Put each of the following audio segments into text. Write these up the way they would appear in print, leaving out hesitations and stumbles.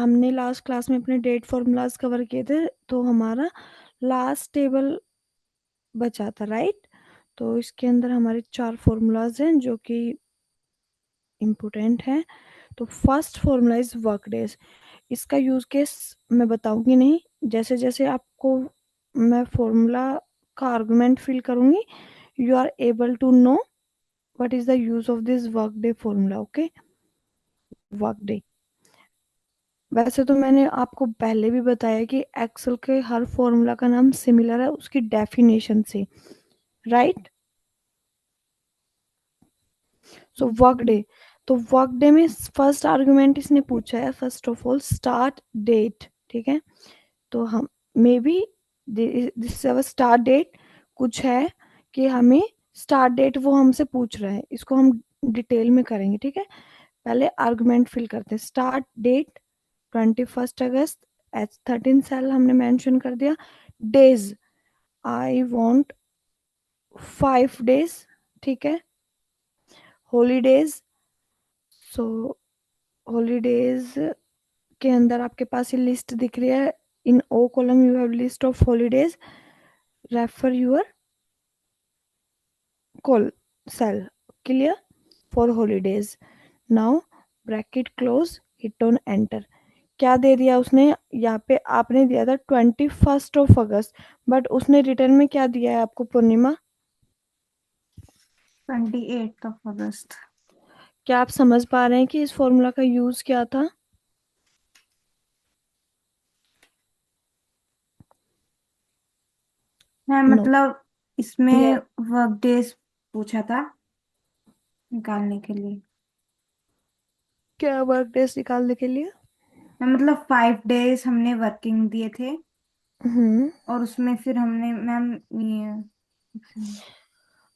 हमने last class में अपने डेट फॉर्मूलाज कवर किए थे, तो हमारा लास्ट टेबल बचा था, राइट। तो इसके अंदर हमारे 4 फॉर्मूलाज हैं जो कि इम्पोर्टेंट हैं। तो first formula is work days. इसका यूज केस मैं बताऊंगी नहीं, जैसे जैसे आपको मैं फॉर्मूला का आर्गुमेंट फिल करूंगी, you are able to know what is the use of this work day formula. Okay, work day. वैसे तो मैंने आपको पहले भी बताया कि एक्सेल के हर फॉर्मूला का नाम सिमिलर है उसकी डेफिनेशन से, राइट। सो वर्क डे, तो वर्क डे में फर्स्ट आर्गुमेंट इसने पूछा है first of all start date, ठीक है। तो हम maybe this start date कुछ है कि हमें स्टार्ट डेट वो हमसे पूछ रहा है, इसको हम डिटेल में करेंगे, ठीक है। पहले आर्गुमेंट फिल करते हैं। स्टार्ट डेट 21 अगस्त, H13 सेल हमने मेंशन कर दिया। डेज, आई वांट 5 days, ठीक है। हॉलीडेज, सो हॉलीडेज के अंदर आपके पास ये लिस्ट दिख रही है। In O column you have list of holidays, refer your call cell, clear, for holidays. Now bracket close, hit on enter. क्या दे दिया उसने यहाँ पे, आपने दिया था 21 अगस्त, बट उसने रिटर्न में क्या दिया है आपको पूर्णिमा? 28 अगस्त। क्या आप समझ पा रहे हैं कि इस फॉर्मूला का यूज क्या था? है नो, मतलब इसमें ये वर्क डेज पूछा था निकालने के लिए। क्या वर्क डेज निकालने के लिए? है मतलब 5 डेज हमने वर्किंग दिए थे हम्म, और उसमें फिर हमने मैम ये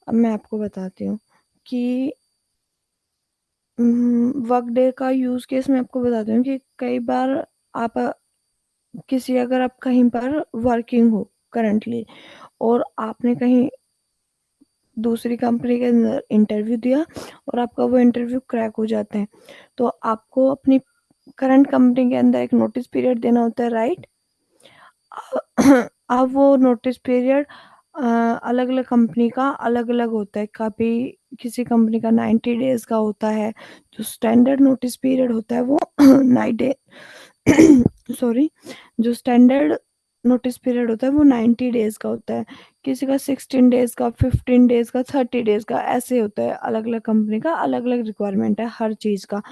अब मैं आपको बताती हूँ कि वर्क डे का यूज केस मैं आपको बताती हूँ कि कई बार आप किसी, अगर आप कहीं पर वर्किंग हो करंटली और आपने कहीं दूसरी कंपनी के अंदर इंटरव्यू दिया और आपका वो इंटरव्यू क्रैक हो जाते हैं, तो आपको अपनी करंट कंपनी के अंदर एक नोटिस पीरियड देना होता है, राइट। अब वो नोटिस पीरियड अलग अलग कंपनी का अलग अलग होता है। कभी किसी कंपनी का 90 डेज का होता है। जो स्टैंडर्ड नोटिस पीरियड होता है वो 9 डे सॉरी, जो स्टैंडर्ड नोटिस पीरियड होता है वो 90 डेज का होता है। किसी का 16 डेज का, 15 डेज का, 30 डेज का, ऐसे होता है। अलग अलग कंपनी का अलग अलग रिक्वायरमेंट है हर चीज़ का।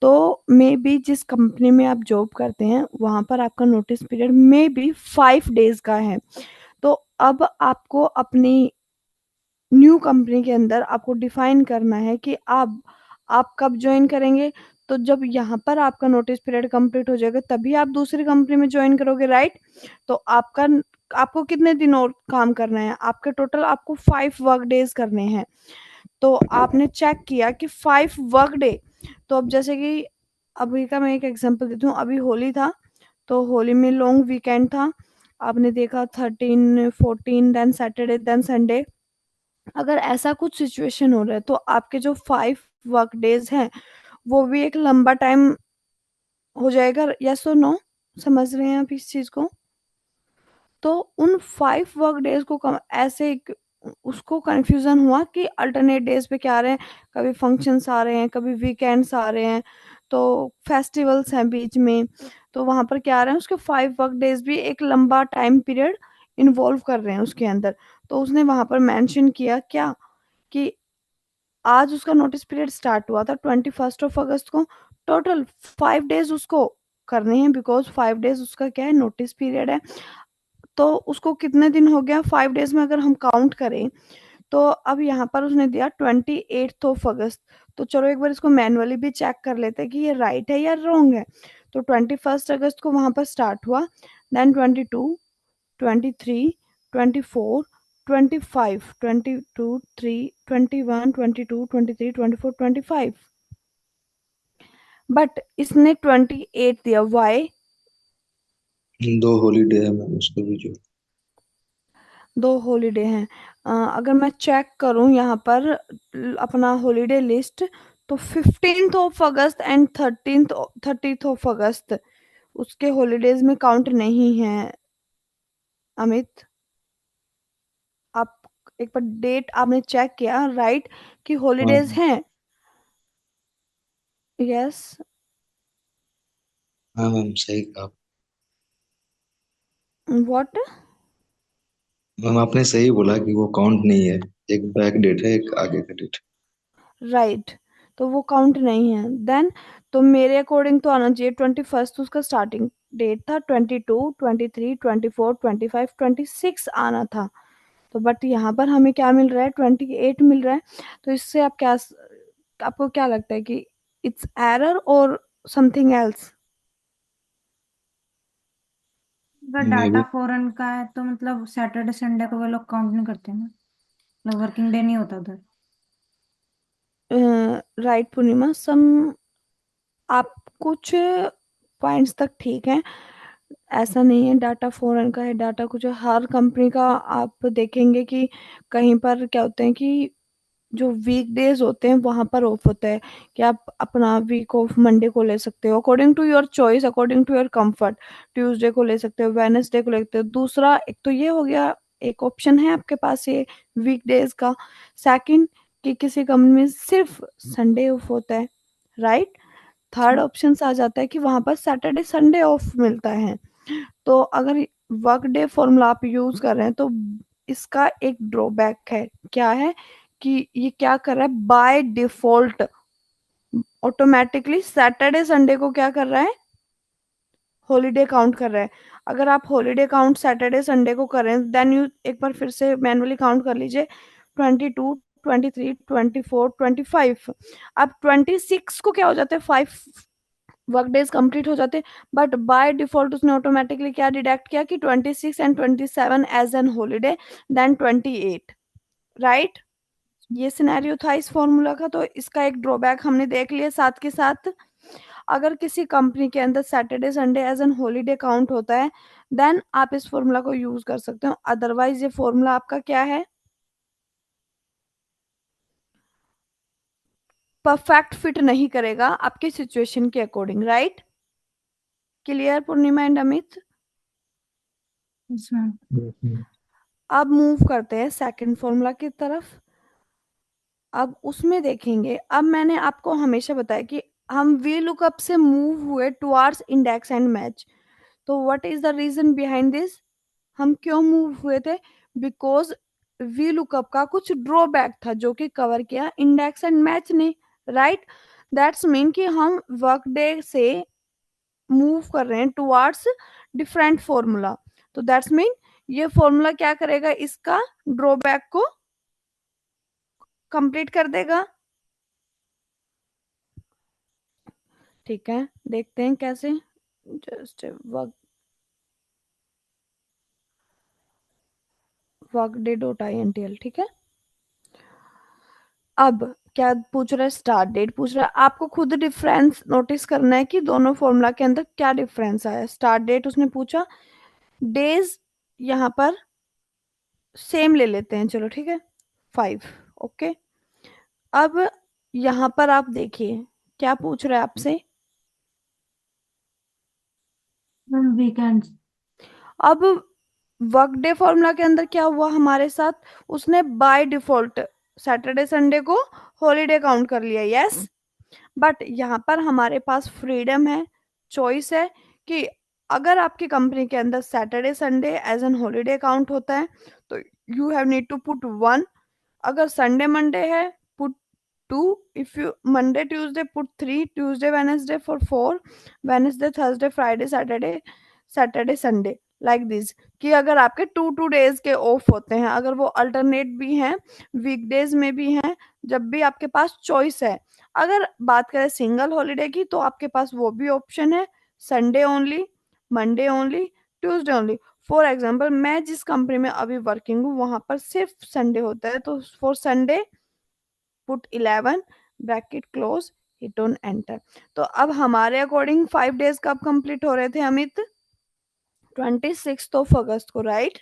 तो मे बी जिस कंपनी में आप जॉब करते हैं वहां पर आपका notice period may be 5 days का है। तो अब आपको अपनी न्यू कंपनी के अंदर आपको डिफाइन करना है कि आप कब ज्वाइन करेंगे। तो जब यहाँ पर आपका नोटिस पीरियड कंप्लीट हो जाएगा तभी आप दूसरी कंपनी में ज्वाइन करोगे, राइट। तो आपको कितने दिन और काम करना है? आपके टोटल आपको 5 वर्क डेज करने हैं। तो आपने चेक किया कि 5 वर्क डे, तो अब जैसे कि अभी का मैं एक एग्जांपल देती हूँ। अभी होली था, तो होली में लॉन्ग वीकेंड था। आपने देखा 13, 14, देन सैटरडे, देन संडे। अगर ऐसा कुछ सिचुएशन हो रहा है तो आपके जो 5 वर्क डेज हैं वो भी एक लंबा टाइम हो जाएगा, यस और नो? समझ रहे हैं आप इस चीज को? तो उन 5 वर्क डेज को ऐसे उसको कंफ्यूजन हुआ कि अल्टरनेट डेज पे क्या आ रहे हैं, कभी फंक्शंस आ रहे हैं, कभी वीकेंड्स आ रहे हैं, तो फेस्टिवल्स हैं बीच में। तो वहां पर क्या आ रहे हैं, उसके 5 वर्क डेज भी एक लंबा टाइम पीरियड इन्वॉल्व कर रहे हैं उसके अंदर। तो उसने वहां पर मेंशन किया क्या कि आज उसका नोटिस पीरियड स्टार्ट हुआ था 21 अगस्त को। टोटल 5 डेज उसको करने हैं, बिकॉज 5 डेज उसका क्या है, नोटिस पीरियड है। तो उसको कितने दिन हो गया 5 डेज में अगर हम काउंट करें? तो अब यहाँ पर उसने दिया 28 अगस्त। तो चलो एक बार इसको मैनुअली भी चेक कर लेते हैं कि ये राइट है या रॉन्ग है। तो 21 अगस्त को वहां पर स्टार्ट हुआ, देन 22, 23, 24, 25, 22, 3, 21, 22, 23, 24, 25। बट इसने 28 दिया, वाई? 2 हॉलीडे है मैम उसके भी जो। 2 हॉलीडे हैं। अगर मैं चेक करूं यहाँ पर अपना हॉलीडे लिस्ट, तो 15th of August and 30th of अगस्त उसके हॉलीडेज में काउंट नहीं है अमित। आप एक बार डेट आपने चेक किया राइट कि हॉलीडेज हाँ हैं? यस। हाँ मैम, सही कहा। व्हाट? मैम आपने सही बोला कि वो काउंट नहीं है। एक बैक डेट है, एक आगे का डेट। राइट। तो वो काउंट नहीं है देन। तो मेरे अकॉर्डिंग तो आना चाहिए 21st, उसका स्टार्टिंग डेट था। 22, 23, 24, 25, 26 आना था। तो बट यहाँ पर हमें क्या मिल रहा है, 28 मिल रहा है। तो इससे आप क्या, आपको क्या लगता है कि इट्स एरर और समथिंग एल्स? अगर मे डाटा भी। फॉरेन का है तो मतलब सैटरडे संडे को वे लोग काउंट नहीं करते ना, मतलब वर्किंग डे नहीं होता उधर। राइट पूर्णिमा, सम आप कुछ पॉइंट्स तक ठीक है। ऐसा नहीं है डाटा फॉरेन का है, डाटा कुछ हर कंपनी का। आप देखेंगे कि कहीं पर क्या होते हैं कि जो वीकडेज होते हैं वहां पर ऑफ होता है, कि आप अपना वीक ऑफ मंडे को ले सकते हो according to your choice, according to your comfort. Tuesday को ले सकते हो, वेनेसडे को ले सकते हो। दूसरा एक तो ये हो गया, एक ऑप्शन है आपके पास ये वीकडेज का। सेकंड, कि किसी कंपनी में सिर्फ संडे ऑफ होता है, राइट। थर्ड ऑप्शन आ जाता है कि वहां पर सैटरडे संडे ऑफ मिलता है। तो अगर वर्क डे फॉर्मूला आप यूज कर रहे हैं तो इसका एक ड्रॉबैक है। क्या है कि ये क्या कर रहा है, by default automatically Saturday Sunday को क्या कर रहा है, हॉलीडे काउंट कर रहा है। अगर आप हॉलीडे काउंट सैटरडे संडे को करें देन यू एक बार फिर से मैनुअली काउंट कर लीजिए। 22, 23, 24, 25। अब 26 को क्या हो जाता है, 5 वर्क डेज कंप्लीट हो जाते। बट बाय डिफॉल्ट उसने ऑटोमेटिकली क्या डिडक्ट किया कि 26 एंड 27 as an holiday, then 28, right. ये सिनेरियो था इस फॉर्मूला का। तो इसका एक ड्रॉबैक हमने देख लिया साथ के साथ। अगर किसी कंपनी के अंदर Saturday Sunday as an holiday count होता है देन आप इस फॉर्मूला को यूज कर सकते हो। अदरवाइज ये फॉर्मूला आपका क्या है, परफेक्ट फिट नहीं करेगा आपकी सिचुएशन के according, right. Clear Purnima and Amit? Yes, ma'am. Yes, ma'am. अब मूव करते हैं सेकंड फॉर्मूला की तरफ। अब उसमें देखेंगे, अब मैंने आपको हमेशा बताया कि हम वी लुकअप से मूव हुए टुवर्ड्स इंडेक्स एंड मैच। तो what is the reason behind this, हम क्यों मूव हुए थे? बिकॉज वी लुकअप का कुछ ड्रॉबैक था जो कि कवर किया इंडेक्स एंड मैच ने, राइट। दैट्स मीन कि हम वर्क डे से मूव कर रहे हैं टुवर्ड्स डिफरेंट फॉर्मूला। तो दैट्स मीन ये फॉर्मूला क्या करेगा, इसका ड्रॉबैक को कंप्लीट कर देगा। ठीक है, देखते हैं कैसे। Just work work day dot I N T L, ठीक है। अब क्या पूछ रहा है, स्टार्ट डेट पूछ रहा है। आपको खुद डिफरेंस नोटिस करना है कि दोनों फॉर्मूला के अंदर क्या डिफरेंस आया। स्टार्ट डेट उसने पूछा, डेज यहाँ पर सेम ले लेते हैं, चलो ठीक है, 5। ओके। अब यहाँ पर आप देखिए क्या पूछ रहा है आपसे। Ma'am weekends. अब वर्क डे फॉर्मूला के अंदर क्या हुआ हमारे साथ, उसने बाय डिफॉल्ट सैटरडे संडे को हॉलीडे काउंट कर लिया, यस। बट यहाँ पर हमारे पास फ्रीडम है, चॉइस है कि अगर आपकी कंपनी के अंदर Saturday Sunday as an holiday count होता है तो you have need to put 1। अगर संडे मंडे है put 2। If you Monday Tuesday put 3, Tuesday Wednesday for 4, Wednesday Thursday Friday Saturday, Saturday Sunday, like this. कि अगर आपके 2 2 डेज के of होते हैं, अगर वो अल्टरनेट भी हैं, वीकडेज में भी हैं, जब भी आपके पास चॉइस है। अगर बात करें सिंगल हॉलीडे की तो आपके पास वो भी ऑप्शन है, Sunday only, Monday only, Tuesday only. For example मैं जिस कंपनी में अभी वर्किंग हूँ वहां पर सिर्फ संडे होता है, तो for Sunday put 11 bracket close, hit on enter. तो अब हमारे अकॉर्डिंग 5 डेज कब कंप्लीट हो रहे थे अमित? 26 अगस्त को, राइट।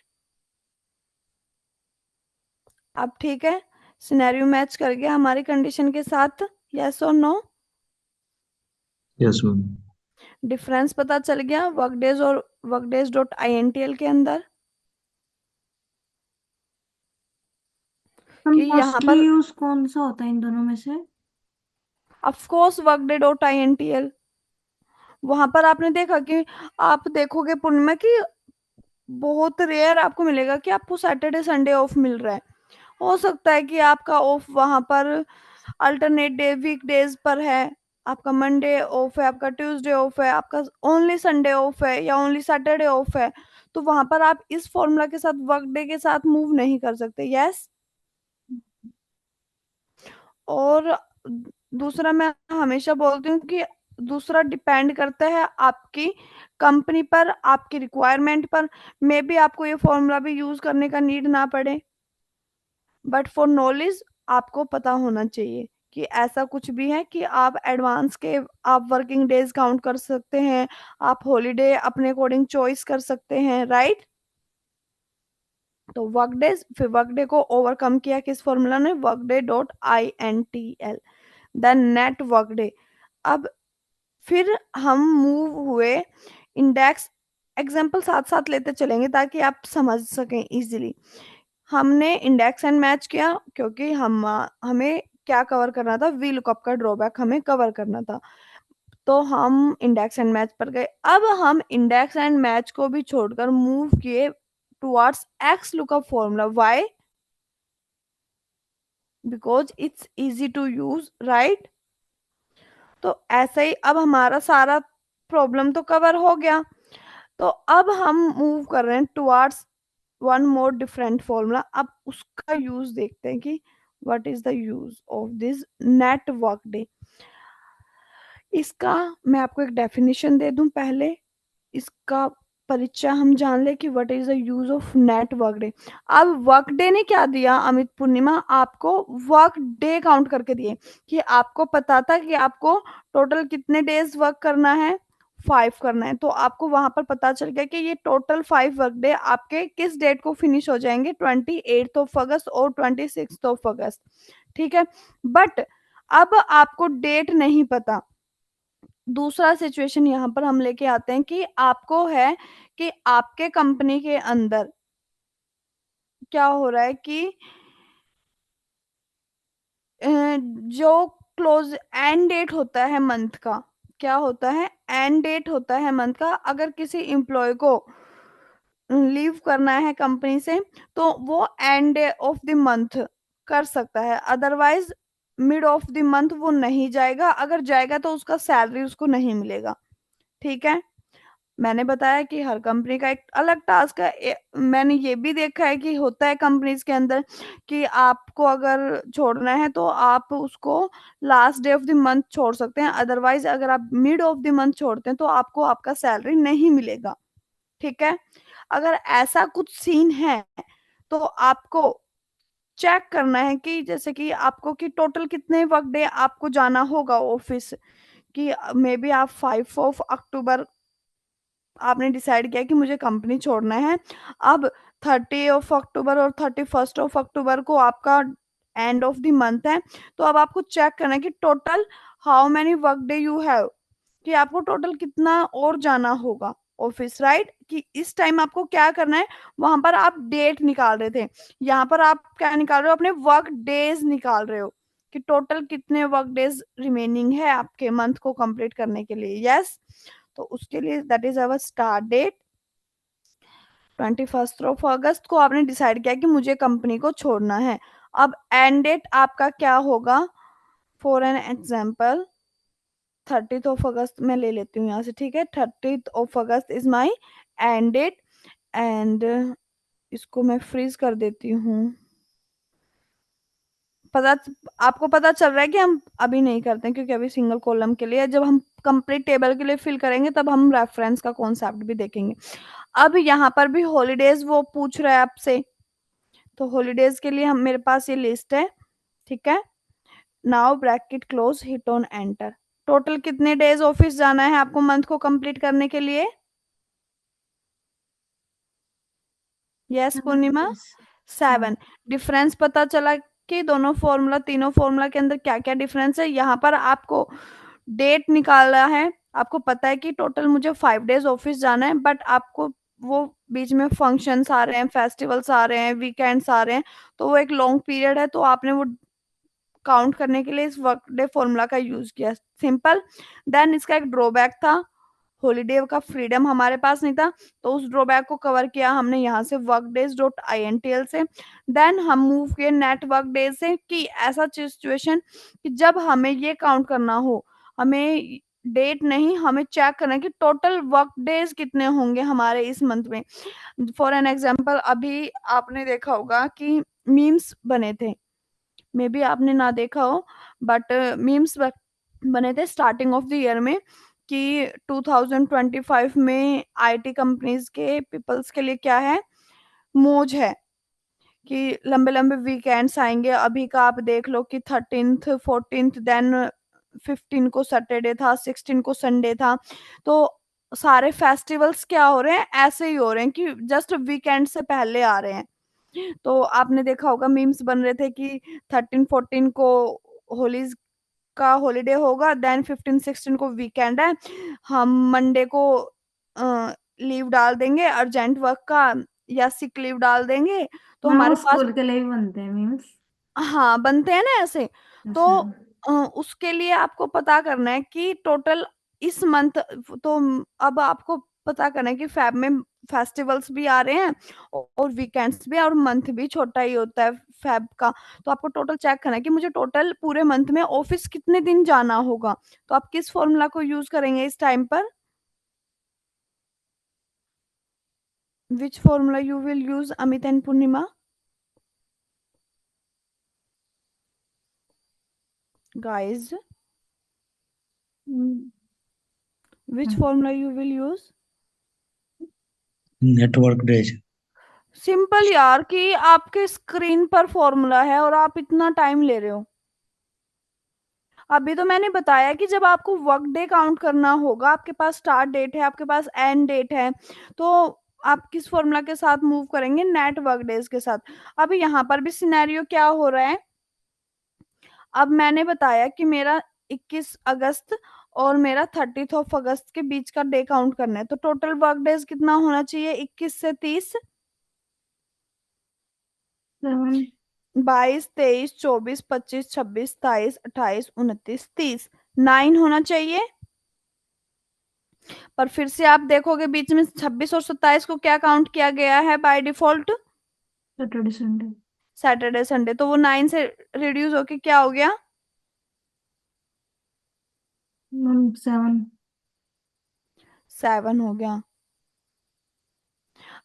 अब ठीक है, सिनेरियो मैच कर गया हमारी कंडीशन के साथ, यस और नो? Yes ma'am. डिफरेंस पता चल गया वर्क डेज और work days dot I N T L के अंदर हम कि यहाँ मोस्टली पर यूज कौन सा होता है इन दोनों में से? Of course work day dot I N T L. वहां पर आपने देखा कि आप देखोगे पूर्णिमा की बहुत रेयर आपको मिलेगा कि आपको सैटरडे संडे ऑफ मिल रहा है। हो सकता है कि आपका ऑफ वहां पर अल्टरनेट डे वीक डेज पर है, आपका मंडे ऑफ है, आपका ट्यूसडे ऑफ है, आपका ओनली संडे ऑफ है या ओनली सैटरडे ऑफ है। तो वहां पर आप इस फॉर्मूला के साथ वर्क डे के साथ मूव नहीं कर सकते। यस। और दूसरा मैं हमेशा बोलती हूँ कि दूसरा डिपेंड करता है आपकी कंपनी पर, आपकी रिक्वायरमेंट पर। मे बी आपको ये फॉर्मूला भी यूज करने का नीड ना पड़े, बट फॉर नॉलेज आपको पता होना चाहिए कि ऐसा कुछ भी है कि आप एडवांस के आप वर्किंग डेज काउंट कर सकते हैं, आप हॉलीडे अपने अकॉर्डिंग चॉइस कर सकते हैं, राइट। तो वर्क डेज, फिर वर्क डे को ओवरकम किया किस फॉर्मूला ने, work day dot I N T L, then net work day. अब फिर हम मूव हुए इंडेक्स, एग्जाम्पल साथ साथ लेते चलेंगे ताकि आप समझ सकें इजीली। हमने इंडेक्स एंड मैच किया क्योंकि हमें क्या कवर करना था, वी लुकअप का ड्रॉबैक हमें कवर करना था। तो हम इंडेक्स एंड मैच पर गए। अब हम इंडेक्स एंड मैच को भी छोड़कर मूव किए towards x lookup formula. Why? Because it's easy to use, right. तो ऐसे ही अब हमारा सारा प्रॉब्लम तो कवर हो गया। तो अब हम मूव कर रहे हैं towards one more different formula. अब उसका यूज देखते हैं कि what is the use of this net work day. इसका मैं आपको एक डेफिनेशन दे दूं पहले, इसका परिचय हम जान ले कि what is the use of net work day. अब वर्क डे ने क्या दिया अमित पूर्णिमा, आपको वर्क डे काउंट करके दिए कि आपको पता था कि आपको टोटल कितने डेज वर्क करना है, 5 करना है। तो आपको वहां पर पता चल गया कि ये टोटल 5 वर्क डे आपके किस डेट को फिनिश हो जाएंगे, 28 अगस्त और 26 अगस्त। ठीक है। बट अब आपको डेट नहीं पता। दूसरा सिचुएशन यहाँ पर हम लेके आते हैं कि आपको है कि आपके कंपनी के अंदर क्या हो रहा है कि जो क्लोज एंड डेट होता है मंथ का, क्या होता है, एंड डेट होता है मंथ का। अगर किसी एम्प्लॉय को लीव करना है कंपनी से तो वो and day of the month कर सकता है, otherwise mid of the month वो नहीं जाएगा। अगर जाएगा तो उसका सैलरी उसको नहीं मिलेगा। ठीक है। मैंने बताया कि हर कंपनी का एक अलग टास्क है। मैंने ये भी देखा है कि होता है कंपनीज के अंदर कि आपको अगर छोड़ना है तो आप उसको last day of the month छोड़ सकते हैं, अदरवाइज अगर आप मिड ऑफ द मंथ छोड़ते हैं तो आपको आपका सैलरी नहीं मिलेगा। ठीक है। अगर ऐसा कुछ सीन है तो आपको चेक करना है कि जैसे कि आपको कि टोटल कितने वर्क डे आपको जाना होगा ऑफिस, कि मे बी आप 5 अक्टूबर आपने डिसाइड किया कि मुझे कंपनी छोड़ना है। अब 30 अक्टूबर और 31 अक्टूबर को आपका एंड ऑफ द मंथ है। तो अब आपको चेक करना है कि total how many work day you have, कि आपको टोटल कितना और जाना होगा ऑफिस, राइट। कि इस टाइम आपको क्या करना है, वहां पर आप डेट निकाल रहे थे, यहाँ पर आप क्या निकाल रहे हो, अपने वर्क डेज निकाल रहे हो कि टोटल कितने वर्क डेज रिमेनिंग है आपके मंथ को कंप्लीट करने के लिए। यस। तो उसके लिए that is our start date. 21 अगस्त को आपने डिसाइड किया कि मुझे कंपनी को छोड़ना है। अब एंड डेट आपका क्या होगा, फॉर एन एग्जाम्पल 30 अगस्त मैं ले लेती हूँ यहाँ से। ठीक है। 30 August is my end date. And इसको मैं फ्रीज कर देती हूँ। पता आपको पता चल रहा है कि हम अभी नहीं करते हैं क्योंकि अभी सिंगल कॉलम के लिए, जब हम कंप्लीट टेबल के लिए फिल करेंगे तब हम रेफरेंस का कॉन्सेप्ट भी देखेंगे। अब यहाँ पर भी हॉलीडेज वो पूछ रहा है आपसे, तो हॉलीडेज के लिए हम मेरे पास ये लिस्ट है। ठीक है। Now bracket close, hit on enter. Total कितने डेज ऑफिस जाना है आपको मंथ को कंप्लीट करने के लिए? यस पूर्णिमा, 7। डिफरेंस पता चला कि दोनों फॉर्मूला, तीनों फॉर्मूला के अंदर क्या क्या डिफरेंस है। यहाँ पर आपको डेट निकालना है आपको पता है कि टोटल मुझे 5 डेज ऑफिस जाना है, बट आपको वो बीच में फंक्शंस आ रहे हैं, फेस्टिवल्स आ रहे हैं, वीकेंड्स आ रहे हैं, तो वो एक लॉन्ग पीरियड है, तो आपने वो काउंट करने के लिए इस वर्क डे फॉर्मूला का यूज किया, सिंपल। देन इसका एक ड्रॉबैक था, हॉलीडे का फ्रीडम हमारे पास नहीं था, तो उस ड्रॉबैक को कवर किया हमने यहाँ से workdays.intl से। देन हम मूव किए नेट वर्क डेज से, कि ऐसा सिचुएशन कि जब हमें ये काउंट करना हो, हमें डेट नहीं, हमें चेक करना है कि टोटल वर्क डेज कितने होंगे हमारे इस मंथ में। फॉर एन एग्जाम्पल, अभी आपने देखा होगा कि मीम्स बने थे, मे बी आपने ना देखा हो, बट मीम्स बने थे स्टार्टिंग ऑफ द ईयर में, कि 2025 में आईटी कंपनीज के पीपल्स के लिए क्या है, मौज है, कि लंबे लंबे वीकेंड्स आएंगे। अभी का आप देख लो कि 13th 14th, देन 15 को सैटरडे था, 16 को संडे था, तो सारे फेस्टिवल्स क्या हो रहे हैं, ऐसे ही हो रहे हैं कि जस्ट वीकेंड से पहले आ रहे हैं। तो आपने देखा होगा मीम्स बन रहे थे कि 13 14 को होली का हॉलीडे होगा, देन 15 16 को वीकेंड है, हम मंडे को लीव डाल देंगे अर्जेंट वर्क का, या सिक लीव डाल देंगे, तो मैम वो हमारे पास, स्कूल के लिए ही बनते हैं मीम्स। हाँ बनते हैं ना ऐसे। तो अच्छा। उसके लिए आपको पता करना है कि टोटल इस मंथ, तो अब आपको पता करना है कि फैब में फेस्टिवल्स भी आ रहे हैं और वीकेंड्स भी, और मंथ भी छोटा ही होता है फैब का। तो आपको टोटल चेक करना है कि मुझे टोटल पूरे मंथ में ऑफिस कितने दिन जाना होगा। तो आप किस फॉर्मूला को यूज करेंगे इस टाइम पर, which formula you will use Amit and Purnima, guys, which formula you will use. Network days. Simple यार, कि आपके स्क्रीन पर फॉर्मूला है और आप इतना टाइम ले रहे हो। अभी तो मैंने बताया कि जब आपको वर्क डे काउंट करना होगा, आपके पास स्टार्ट डेट है, आपके पास एंड डेट है, तो आप किस फॉर्मूला के साथ मूव करेंगे, नेट वर्क डेज के साथ। अभी यहाँ पर भी सिनेरियो क्या हो रहा है, अब मैंने बताया कि मेरा 21 अगस्त और मेरा 30th ऑफ अगस्त के बीच का डे काउंट करना है, तो टोटल वर्क डेज कितना होना चाहिए, 21 से 30, 7। 22 23 24 25 26 27 28 29 30, 9 होना चाहिए। पर फिर से आप देखोगे बीच में 26 और 27 को क्या काउंट किया गया है by default, Saturday Sunday. Saturday Sunday, तो वो 9 से रिड्यूस होके क्या हो गया, मैम 7। 7 हो गया।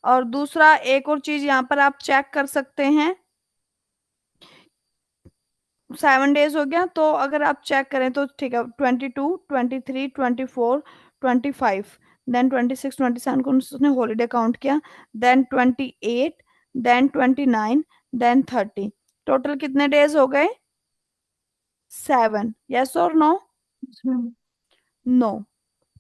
और दूसरा एक और चीज यहाँ पर आप चेक कर सकते हैं, 7 डेज हो गया, तो अगर आप चेक करें तो ठीक है, 22 23 24 25, देन 26 27 को उसने हॉलीडे काउंट किया, देन 28, देन 29, देन 30, टोटल कितने डेज हो गए, 7, यस और no, ma'am no,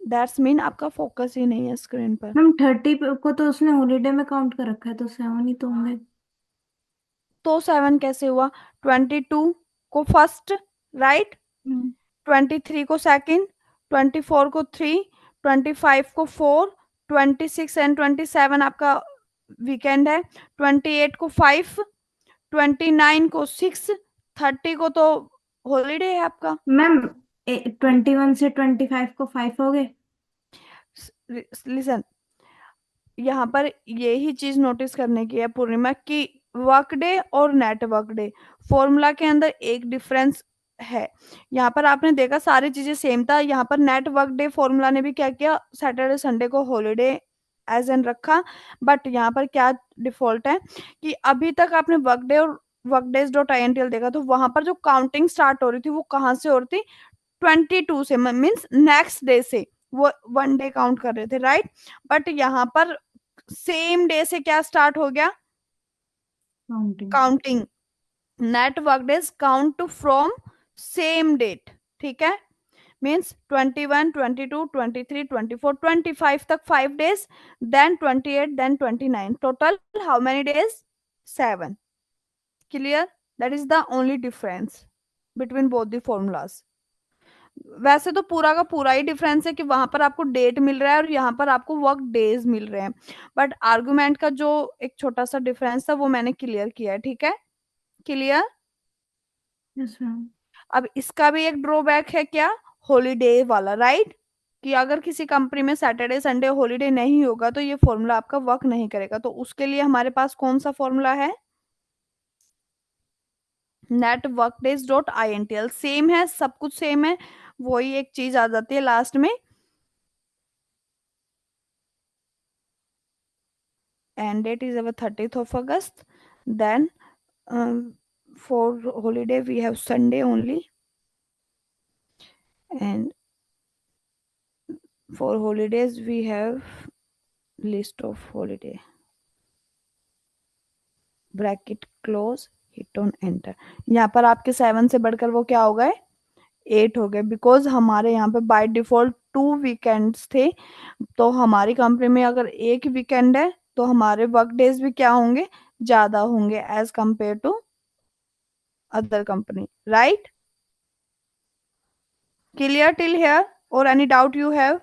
that's mean आपका फोकस ही नहीं है स्क्रीन पर। मैम 30 को तो उसने हॉलीडे में काउंट कर रखा है, तो 7 ही तो होंगे। तो 7 कैसे हुआ, 22 को फर्स्ट, राइट, हम्म। 23 को सेकंड, 24 को 3, 25 को 4, 26 एंड 27 आपका वीकेंड है, 28 को 5, 29 को 6, 30 को तो हॉलीडे है आपका। मैम 21 से 25 को 5 हो गए। लिसन, यहाँ पर यही चीज नोटिस करने की है पूर्णिमा, की वर्क डे और नेट वर्क डे फॉर्मूला के अंदर एक डिफरेंस है। यहाँ पर आपने देखा सारी चीजें सेम था, यहाँ पर नेट वर्क डे फॉर्मूला ने भी क्या किया, सैटरडे संडे को हॉलीडे एज एन रखा, बट यहाँ पर क्या डिफॉल्ट है कि अभी तक आपने वर्क डे और workdays.intl देखा, तो वहां पर जो काउंटिंग स्टार्ट हो रही थी वो कहाँ से हो रही थी, 22 से, मीन्स नेक्स्ट डे से, वो 1 डे काउंट कर रहे थे, राइट। बट यहाँ पर सेम डे से क्या स्टार्ट हो गया, counting. Counting, net work days count from same date, ठीक है, मीन्स 21 22 23 24 25 तक 5 days, then 28, then 29, total how many days, 7, clear, that is the only difference between both the formulas। वैसे तो पूरा का पूरा ही डिफरेंस है कि वहां पर आपको डेट मिल रहा है और यहाँ पर आपको वर्क डेज मिल रहे हैं, बट आर्गुमेंट का जो एक छोटा सा डिफरेंस था वो मैंने क्लियर किया है, ठीक है, क्लियर। Yes ma'am. अब इसका भी एक ड्रॉबैक है क्या, हॉलीडे वाला, राइट, कि अगर किसी कंपनी में सैटरडे संडे हॉलीडे नहीं होगा तो ये फॉर्मूला आपका वर्क नहीं करेगा, तो उसके लिए हमारे पास कौन सा फॉर्मूला है, net work days dot I N T L, same है, सब कुछ सेम है, वही एक चीज आ जाती है लास्ट में, end date is our 30th of August. Then for holiday we have Sunday only, and for holidays we have list of holiday, bracket close, hit on enter. यहाँ पर आपके 7 से बढ़कर वो क्या हो गए, 8 हो गए, बिकॉज हमारे यहाँ पे बाय डिफॉल्ट 2 वीकेंड्स थे, तो हमारी कंपनी में अगर एक वीकेंड है तो हमारे वर्क डेज भी क्या होंगे, ज्यादा होंगे as compare to other company, right, clear till here or any doubt you have?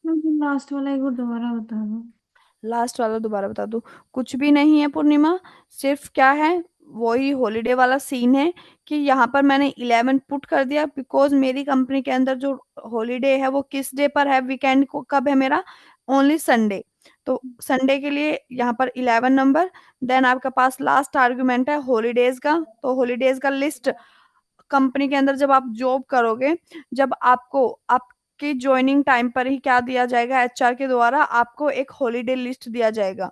Last वाला एक बार दोबारा बता दो। लास्ट वाला दोबारा बता दूं, कुछ भी नहीं है पूर्णिमा, सिर्फ क्या है, वही हॉलीडे वाला सीन है कि यहाँ पर मैंने 11 पुट कर दिया बिकॉज मेरी कंपनी के अंदर जो हॉलीडे है वो किस डे पर है, वीकेंड को कब है मेरा, ओनली संडे, तो संडे के लिए यहाँ पर 11 नंबर। देन आपके पास लास्ट आर्गुमेंट है हॉलीडेज का, तो हॉलीडेज का लिस्ट कंपनी के अंदर जब आप जॉब करोगे, जब आपको आपकी ज्वाइनिंग टाइम पर ही क्या दिया जाएगा, एचआर के द्वारा आपको एक हॉलीडे लिस्ट दिया जाएगा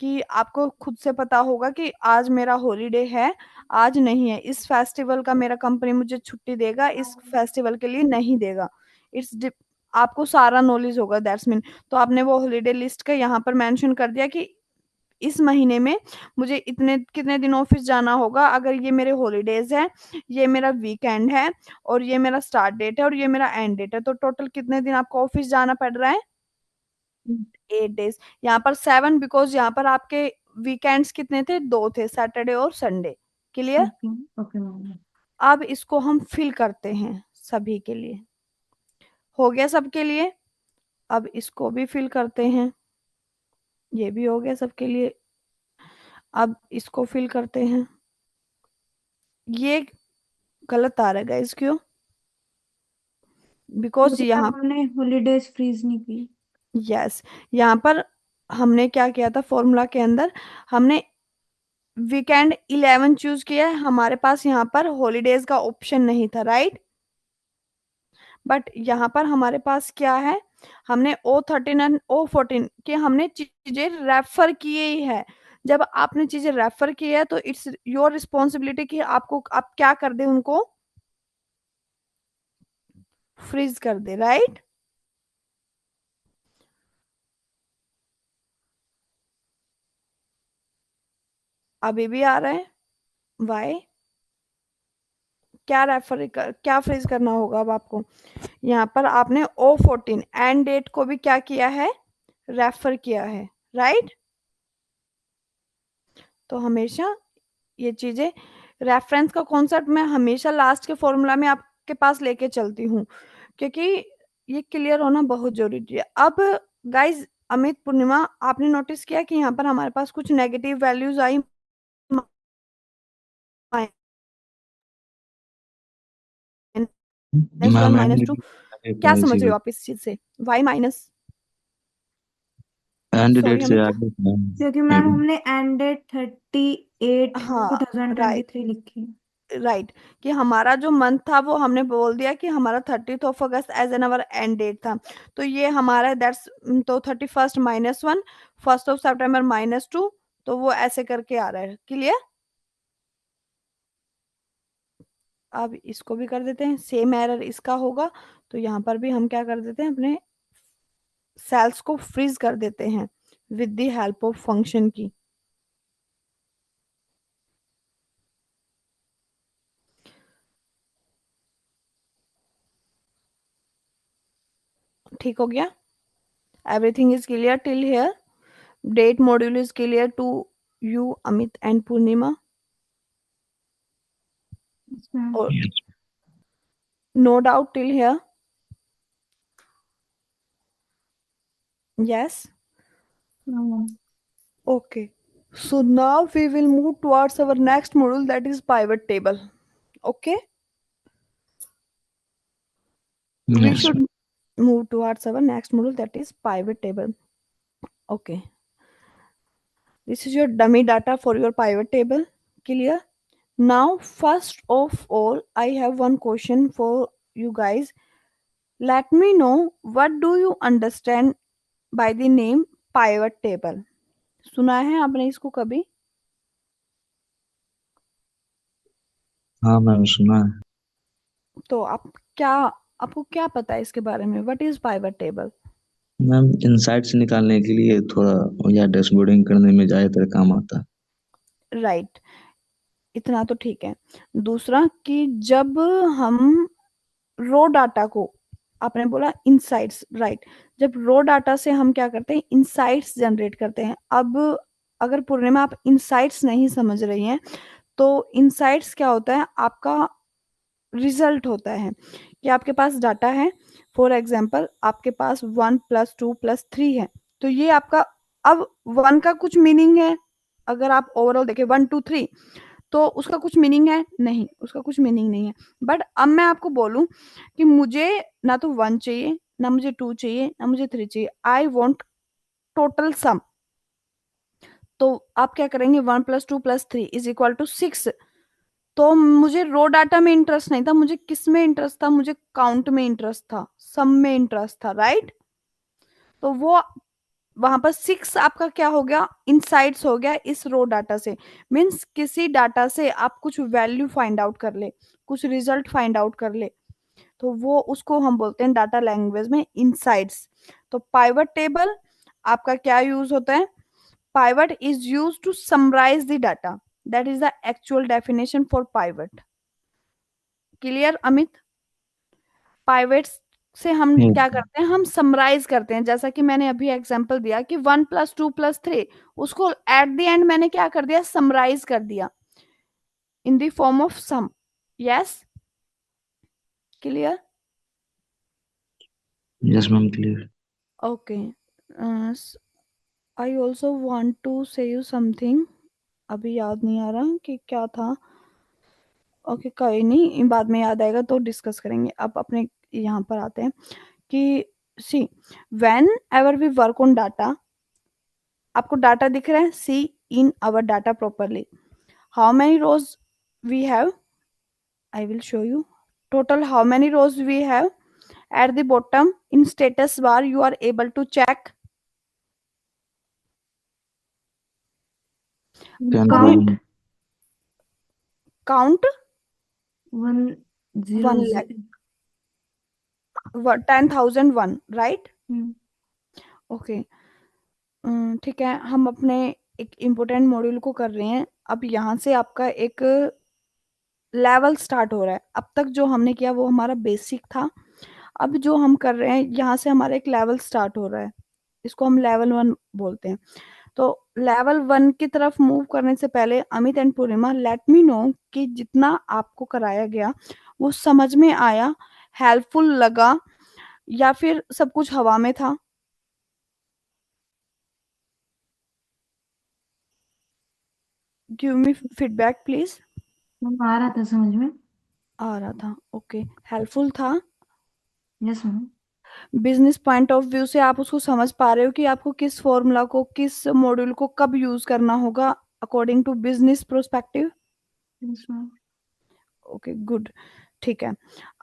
कि आपको खुद से पता होगा कि आज मेरा हॉलीडे है, आज नहीं है, इस फेस्टिवल का मेरा कंपनी मुझे छुट्टी देगा, इस फेस्टिवल के लिए नहीं देगा, इट्स आपको सारा नॉलेज होगा, दैट्स मीन। तो आपने वो हॉलीडे लिस्ट का यहाँ पर मेंशन कर दिया कि इस महीने में मुझे इतने कितने दिन ऑफिस जाना होगा, अगर ये मेरे हॉलीडेज है, ये मेरा वीकेंड है, और ये मेरा स्टार्ट डेट है और ये मेरा एंड डेट है, तो टोटल कितने दिन आपको ऑफिस जाना पड़ रहा है, 8 डेज। यहाँ पर 7 बिकॉज यहाँ पर आपके वीकेंड्स कितने थे, 2 थे, सैटरडे और Sunday, clear. Okay okay ma'am. अब इसको हम फिल करते हैं सभी के लिए, हो गया सबके लिए, अब इसको भी फिल करते हैं, ये भी हो गया सबके लिए, अब इसको फिल करते हैं, ये गलत आ रहा है गाइस, क्यों, बिकॉज क्योंकि यहाँ, मैम हमने हॉलीडेज फ्रीज नहीं की। यस, यहाँ पर हमने क्या किया था फॉर्मूला के अंदर, हमने वीकेंड 11 चूज किया है, हमारे पास यहाँ पर हॉलीडेज का ऑप्शन नहीं था, राइट, बट यहाँ पर हमारे पास क्या है, हमने O13 एंड O14 के हमने चीजें रेफर किए ही है, जब आपने चीजें रेफर की है तो इट्स योर रिस्पॉन्सिबिलिटी कि आपको आप क्या कर दे, उनको फ्रीज कर दे, राइट। अभी भी आ रहा है, वाई, क्या रेफर कर, क्या फ्रीज करना होगा अब आपको, यहाँ पर आपने O14 एंड डेट को भी क्या किया है, रेफर किया है, राइट, तो हमेशा ये चीजें, रेफरेंस का कॉन्सेप्ट मैं हमेशा लास्ट के फॉर्मूला में आपके पास लेके चलती हूँ, क्योंकि ये क्लियर होना बहुत जरूरी है। अब गाइज, अमित, पूर्णिमा, आपने नोटिस किया कि यहाँ पर हमारे पास कुछ नेगेटिव वैल्यूज आई, -1 मैम -2, क्या समझ रहे हो आप इस चीज से, y minus, end sorry date से अमित, आगे क्योंकि मे मैम बी। हमने एंड डेट 38 हाँ, 2023 राइट, लिखी है। राइट, कि हमारा जो मंथ था वो हमने बोल दिया कि हमारा 30th of August as an our end date था, तो ये हमारा दैट्स, तो 31st -1, 1st ऑफ सितंबर -2, तो वो ऐसे करके आ रहा है, क्लियर। अब इसको भी कर देते हैं, सेम एरर इसका होगा, तो यहाँ पर भी हम क्या कर देते हैं, अपने सेल्स को फ्रीज कर देते हैं with the help of function की, ठीक हो गया, everything is clear till here, date module is clear to you Amit and Purnima, Yes, ma'am. और No doubt till here? Yes? No. Okay. So now we will move towards our next module, that is pivot table. Okay? We Yes. should move towards our next module, that is pivot table. Okay. This is your dummy data for your pivot table. Clear? Now, first of all, I have one question for you guys. Let me know what do you understand by the name pivot table. सुना है आपने इसको कभी? हाँ ma'am, सुना है। तो आपको क्या पता है इसके बारे में? What is pivot table? Ma'am, insights निकालने के लिए थोड़ा या डैशबोर्डिंग करने में ज़्यादातर काम आता है। राइट, इतना तो ठीक है। दूसरा कि जब हम रो डाटा को, आपने बोला इनसाइट्स, राइट, जब रो डाटा से हम क्या करते हैं, इनसाइट्स जनरेट करते हैं। अब अगर पूर्णिमा आप इनसाइट्स नहीं समझ रही हैं, तो इनसाइट्स क्या होता है, आपका रिजल्ट होता है कि आपके पास डाटा है। फॉर एग्जाम्पल आपके पास 1+2+3 है, तो ये आपका, अब 1 का कुछ मीनिंग है, अगर आप ओवरऑल देखें 1 2 3, तो उसका कुछ मीनिंग है नहीं, उसका कुछ मीनिंग नहीं है। बट अब मैं आपको बोलूं कि मुझे ना तो 1 चाहिए, ना मुझे 2 चाहिए, ना मुझे 3 चाहिए, आई वॉन्ट टोटल सम। तो आप क्या करेंगे, 1+2+3 = 6। तो मुझे रो डाटा में इंटरेस्ट नहीं था, मुझे किस में इंटरेस्ट था, मुझे काउंट में इंटरेस्ट था, सम में इंटरेस्ट था, राइट। तो वो वहां पर 6 आपका क्या हो गया, इनसाइट्स हो गया इस रो डाटा से। मीन्स किसी डाटा से आप कुछ वैल्यू फाइंड आउट कर ले, कुछ रिजल्ट फाइंड आउट कर ले, तो वो उसको हम बोलते हैं डाटा लैंग्वेज में इनसाइट्स। तो पाइवट टेबल आपका क्या यूज होता है, pivot is use to summarize the data, that is the actual definition for pivot. Clear Amit? Pivots से हम क्या करते हैं, हम समराइज करते हैं, जैसा कि मैंने अभी एग्जांपल दिया कि 1+2+3, उसको एट द एंड मैंने क्या कर दिया, समराइज कर दिया in the form of sum. Yes, clear? Yes ma'am, clear. Okay, I also want to say you something, अभी याद नहीं आ रहा कि क्या था। ओके, कोई नहीं, बाद में याद आएगा तो डिस्कस करेंगे। अब अपने यहाँ पर आते हैं कि see, whenever we work on data, आपको डाटा दिख रहा है, see in our data properly, how many rows we have, I will show you total how many rows we have at the bottom in status bar, you are able to check, 10 count, thousand count 1 0 1 lakh, 10,001, right? Okay, ठीक है, हम अपने एक important module को कर रहे हैं। अब यहाँ से आपका एक लेवल स्टार्ट हो रहा है। अब तक जो हमने किया वो हमारा बेसिक था, अब जो हम कर रहे हैं यहाँ से हमारा एक लेवल स्टार्ट हो रहा है, इसको हम लेवल 1 बोलते हैं। तो लेवल 1 की तरफ मूव करने से पहले Amit and Purnima, let me know कि जितना आपको कराया गया वो समझ में आया, हेल्पफुल लगा, या फिर सब कुछ हवा में था? Give me feedback please. आ रहा था समझ में। आ रहा था, ओके, हेल्पफुल था। Yes ma'am. Business point of view से आप उसको समझ पा रहे हो कि आपको किस फॉर्मूला को, किस मॉड्यूल को कब यूज करना होगा according to business prospective? Yes ma'am. Okay, good, ठीक है।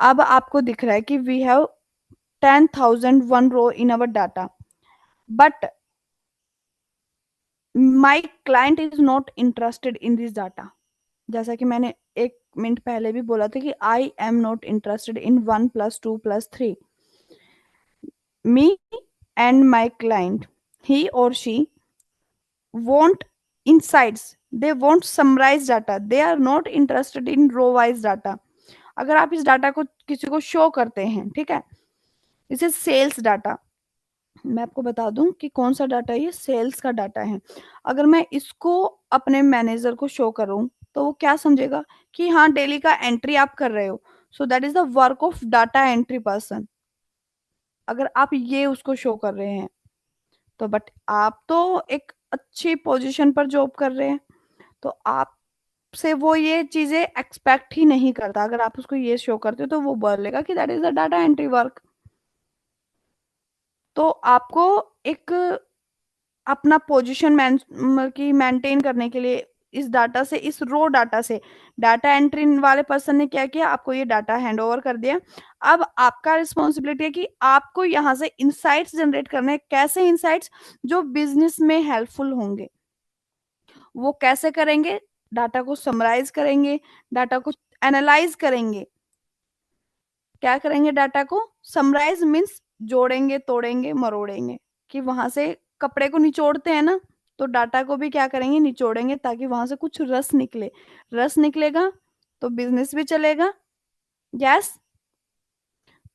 अब आपको दिख रहा है कि we have 10,001 row in our data, but my client is not interested in this data. जैसा कि मैंने 1 मिनट पहले भी बोला था कि I am not interested in 1+2+3, me and my client, he or she want insights, they want summarized data, they are not interested in row wise data। अगर आप इस डाटा को किसी को शो करते हैं, ठीक है, इसे सेल्स डाटा, मैं आपको बता दूं कि कौन सा डाटा है, ये सेल्स का डाटा है। अगर मैं इसको अपने मैनेजर को शो करूं, तो वो क्या समझेगा कि हाँ डेली का एंट्री आप कर रहे हो, so that is the work of data entry person, अगर आप ये उसको शो कर रहे हैं तो। बट आप तो एक अच्छी पोजीशन पर जॉब कर रहे हैं, तो आपसे वो ये चीजें एक्सपेक्ट ही नहीं करता। अगर आप उसको ये शो करते हो तो वो बोलेगा कि that is the data entry work. तो आपको एक अपना पोजीशन की मेंटेन करने के लिए इस डाटा से, इस रो डाटा से, डाटा एंट्री वाले पर्सन ने क्या किया, आपको ये डाटा हैंड ओवर कर दिया। अब आपका रिस्पॉन्सिबिलिटी है कि आपको यहाँ से इंसाइट्स जनरेट करने हैं। कैसे इंसाइट्स? जो बिजनेस में हेल्पफुल होंगे। वो कैसे करेंगे? डाटा को समराइज करेंगे, डाटा को एनालाइज करेंगे। क्या करेंगे? डाटा को समराइज मीन्स जोड़ेंगे, तोड़ेंगे, मरोड़ेंगे। कि वहां से कपड़े को निचोड़ते हैं ना, तो डाटा को भी क्या करेंगे? निचोड़ेंगे, ताकि वहां से कुछ रस निकले। रस निकलेगा तो बिजनेस भी चलेगा। यस।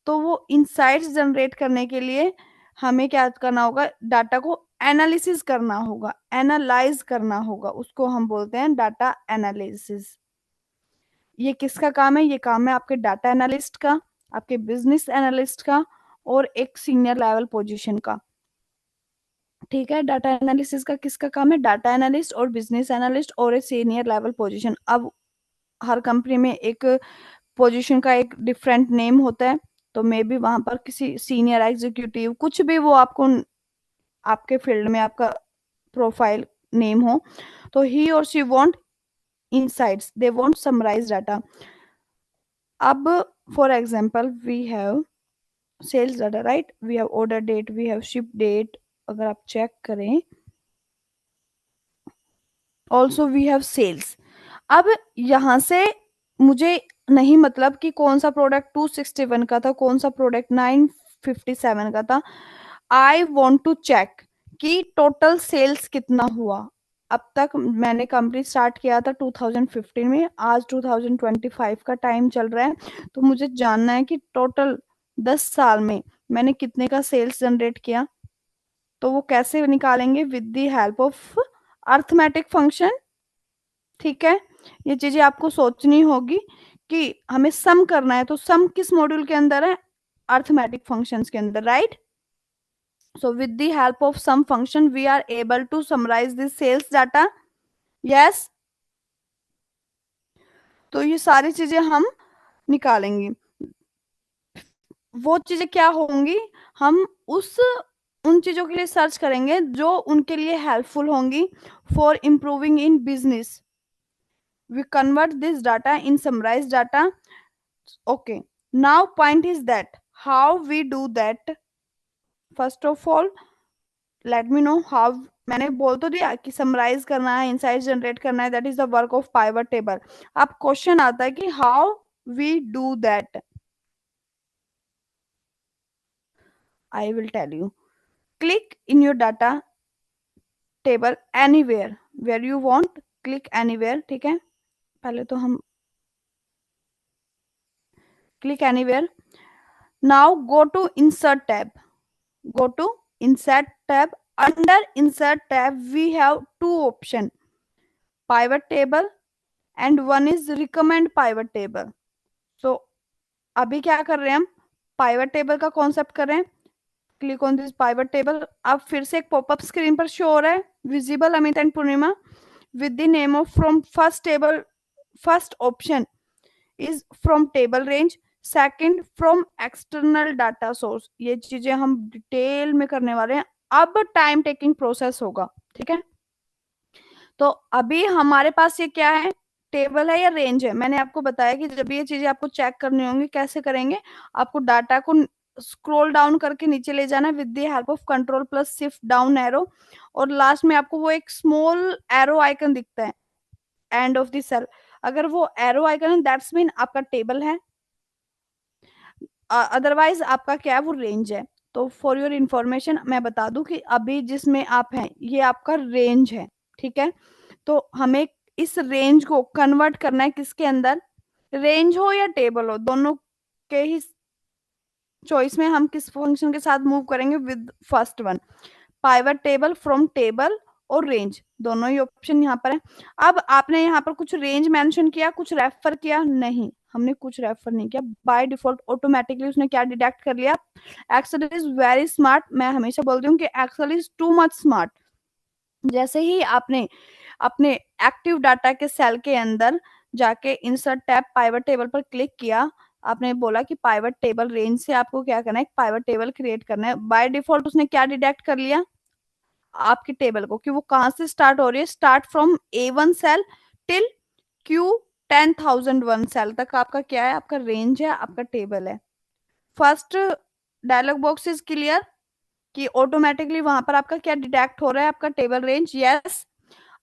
तो वो इंसाइट्स जनरेट करने के लिए हमें क्या करना होगा? डाटा को एनालिसिस करना होगा, एनालाइज करना होगा। उसको हम बोलते हैं डाटा एनालिसिस। ये किसका काम है? ये काम है आपके डाटा एनालिस्ट का, आपके बिजनेस एनालिस्ट का, और एक सीनियर लेवल पोजीशन का। ठीक है, डाटा एनालिसिस का किसका काम है? डाटा एनालिस्ट और बिजनेस एनालिस्ट और एक सीनियर लेवल पोजीशन। अब हर कंपनी में एक पोजीशन का एक डिफरेंट नेम होता है, तो मे बी वहां पर किसी सीनियर एग्जीक्यूटिव, कुछ भी वो आपको आपके फील्ड में आपका प्रोफाइल नेम हो, तो ही और she want insights, they want summarize data. अब for example we have sales data, right? We have order date, we have ship date, अगर आप चेक करें, also we have sales. अब यहां से मुझे नहीं मतलब कि कौन सा प्रोडक्ट 261 का था, कौन सा प्रोडक्ट 957 का था। आई वॉन्ट टू चेक कि टोटल सेल्स कितना हुआ। अब तक मैंने कंपनी स्टार्ट किया था 2015 में, आज 2025 का टाइम चल रहा है, तो मुझे जानना है कि टोटल 10 साल में मैंने कितने का सेल्स जनरेट किया। तो वो कैसे निकालेंगे? With the help of arithmetic function. ठीक है, ये चीजें आपको सोचनी होगी कि हमें सम करना है, तो सम किस मॉड्यूल के अंदर है? अर्थमेटिक फंक्शंस के अंदर, right? So with the help of some function, we are able to summarize this sales data. Yes. तो ये सारी चीजें हम निकालेंगे। वो चीजें क्या होंगी? हम उन चीजों के लिए सर्च करेंगे जो उनके लिए हेल्पफुल होंगी for improving in business. We convert this data in summarized data. Okay. Now point is that how we do that. First of all, let me know how. मैंने बोल तो दिया कि समराइज करना है, इनसाइट जनरेट करना है, that is the work of pivot table. अब क्वेश्चन आता है कि how we do that. I will tell you. Click in your data table anywhere where you want, click anywhere. ठीक है, पहले तो हम click anywhere. Now go to insert tab, go to insert tab. Under insert tab we have two option, pivot table and one is recommend pivot table. So अभी क्या कर रहे हैं हम? pivot table का कॉन्सेप्ट कर रहे हैं। Click on this pivot table। अब फिर से एक पॉपअप स्क्रीन पर शो हो रहा है, visible Amit and Purnima with the name of from first table, first option is from table range, second from external data source. ये चीजें हम डिटेल में करने वाले हैं, अब टाइम टेकिंग प्रोसेस होगा। ठीक है, तो अभी हमारे पास ये क्या है? टेबल है या रेंज है? मैंने आपको बताया कि जब ये चीजें आपको चेक करनी होंगी, कैसे करेंगे? आपको डाटा को स्क्रॉल डाउन करके नीचे ले जाना है with the help of control plus shift down arrow, और लास्ट में आपको वो एक स्मॉल एरो आइकन दिखता है एंड ऑफ द सेल। अगर वो एरो आइकन है दैट्स मीन आपका टेबल है, अदरवाइज आपका क्या है? वो रेंज है। तो फॉर योर इंफॉर्मेशन मैं बता दूं कि अभी जिसमें आप हैं ये आपका रेंज है। ठीक है, तो हमें इस रेंज को कन्वर्ट करना है किसके अंदर? रेंज हो या टेबल हो, दोनों के ही चॉइस में हम किस फंक्शन के साथ मूव करेंगे? With first one, pivot table from table और रेंज, दोनों ही ऑप्शन यहाँ पर है। अब आपने यहाँ पर कुछ रेंज मेंशन किया, कुछ रेफर किया? नहीं, हमने कुछ रेफर नहीं किया। बाय डिफॉल्ट ऑटोमेटिकली उसने क्या डिटेक्ट कर लिया? Excel is very smart. मैं हमेशा बोलती हूँ कि Excel is too much smart. जैसे ही आपने अपने एक्टिव डाटा के सेल के अंदर जाके इंसर्ट टैब पाइवट टेबल पर क्लिक किया, आपने बोला कि पाइवट टेबल रेंज से आपको क्या करना है, एक पाइवट टेबल क्रिएट करना है। बाय डिफॉल्ट उसने क्या डिटेक्ट कर लिया? आपकी टेबल को, कि वो कहां से स्टार्ट हो रही है, start from A1 cell till Q10001 cell तक आपका क्या है, आपका रेंज है, आपका टेबल है। First dialog box is clear कि ऑटोमेटिकली वहां पर आपका क्या डिटेक्ट हो रहा है, आपका टेबल रेंज। यस।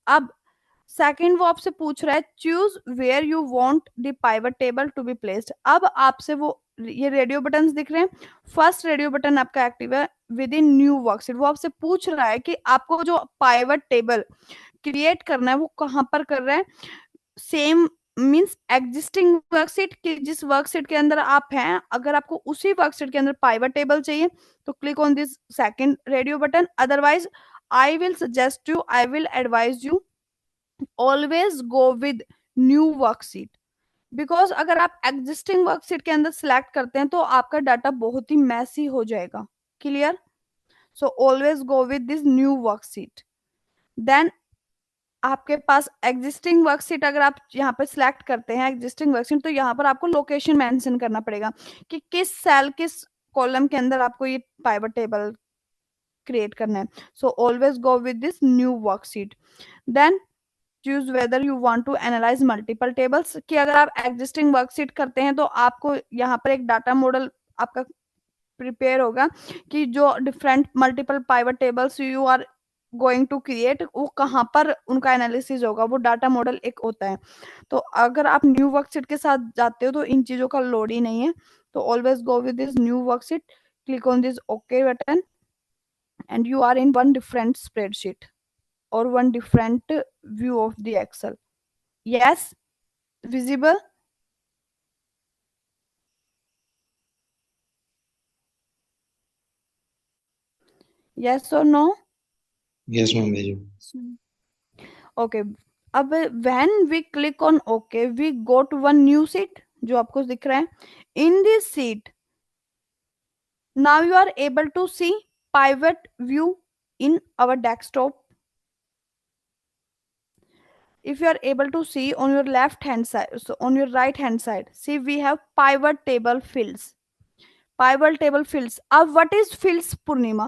अब सेकंड वो आपसे पूछ रहा है choose where you want the pivot table to be placed. अब आपसे वो ये रेडियो बटन्स दिख रहे हैं, फर्स्ट रेडियो बटन आपका एक्टिव है विद इन न्यू वर्कशीट। वो आपसे पूछ रहा है कि आपको जो पाइवट टेबल क्रिएट करना है वो कहां पर कर रहा है। सेम मींस एग्जिस्टिंग वर्कशीट की, जिस वर्कशीट के अंदर आप हैं, अगर आपको उसी वर्कशीट के अंदर पाइवट टेबल चाहिए तो click on this second radio button. Otherwise I will suggest you, I will advise you always go with new worksheet. Because अगर आप एग्जिस्टिंग वर्कशीट के अंदर सिलेक्ट करते हैं तो आपका डाटा बहुत ही मैसी हो जाएगा। Clear? So always go with this new worksheet. Then आपके पास एग्जिस्टिंग वर्कशीट, अगर आप यहाँ पे सिलेक्ट करते हैं एग्जिस्टिंग वर्कशीट, तो यहाँ पर आपको लोकेशन मेंशन करना पड़ेगा कि किस सेल, किस कॉलम के अंदर आपको ये पाइवट टेबल क्रिएट करना है। So always go with this new worksheet. Then choose whether you want to analyse multiple tables, कि अगर आप एग्जिस्टिंग वर्कशीट करते हैं तो आपको यहाँ पर एक डाटा मॉडल आपका प्रिपेयर होगा कि जो different multiple pivot tables you are going to create, वो कहाँ पर उनका एनालिसिस होगा, वो डाटा मॉडल एक होता है। तो अगर आप न्यू वर्कशीट के साथ जाते हो तो इन चीजों का लोड ही नहीं है। तो always go with this new worksheet, click on this okay button and you are in one different spreadsheet or one different view of the Excel. Yes, visible? Yes or no? Yes ma'am भेजो। Okay. अब when we click on OK, we go to one new sheet जो आपको दिख रहा है। In this sheet, now you are able to see pivot view in our desktop. If you are able to see on your left hand side, so on your right hand side, see we have pivot table fields. Pivot table fields. What is fields, Purnima?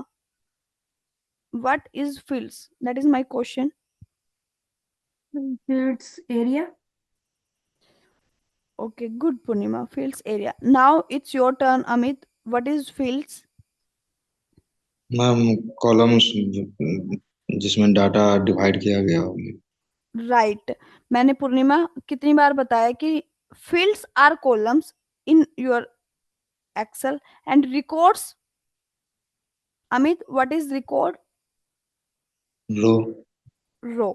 What is fields? That is my question. Fields area. Okay, good, Purnima. Fields area. Now it's your turn, Amit. What is fields? Ma'am columns जिसमें data divide किया गया हो। Right. मैंने पूर्णिमा कितनी बार बताया कि fields are columns in your Excel and records. Amit, what is record? Row. Row.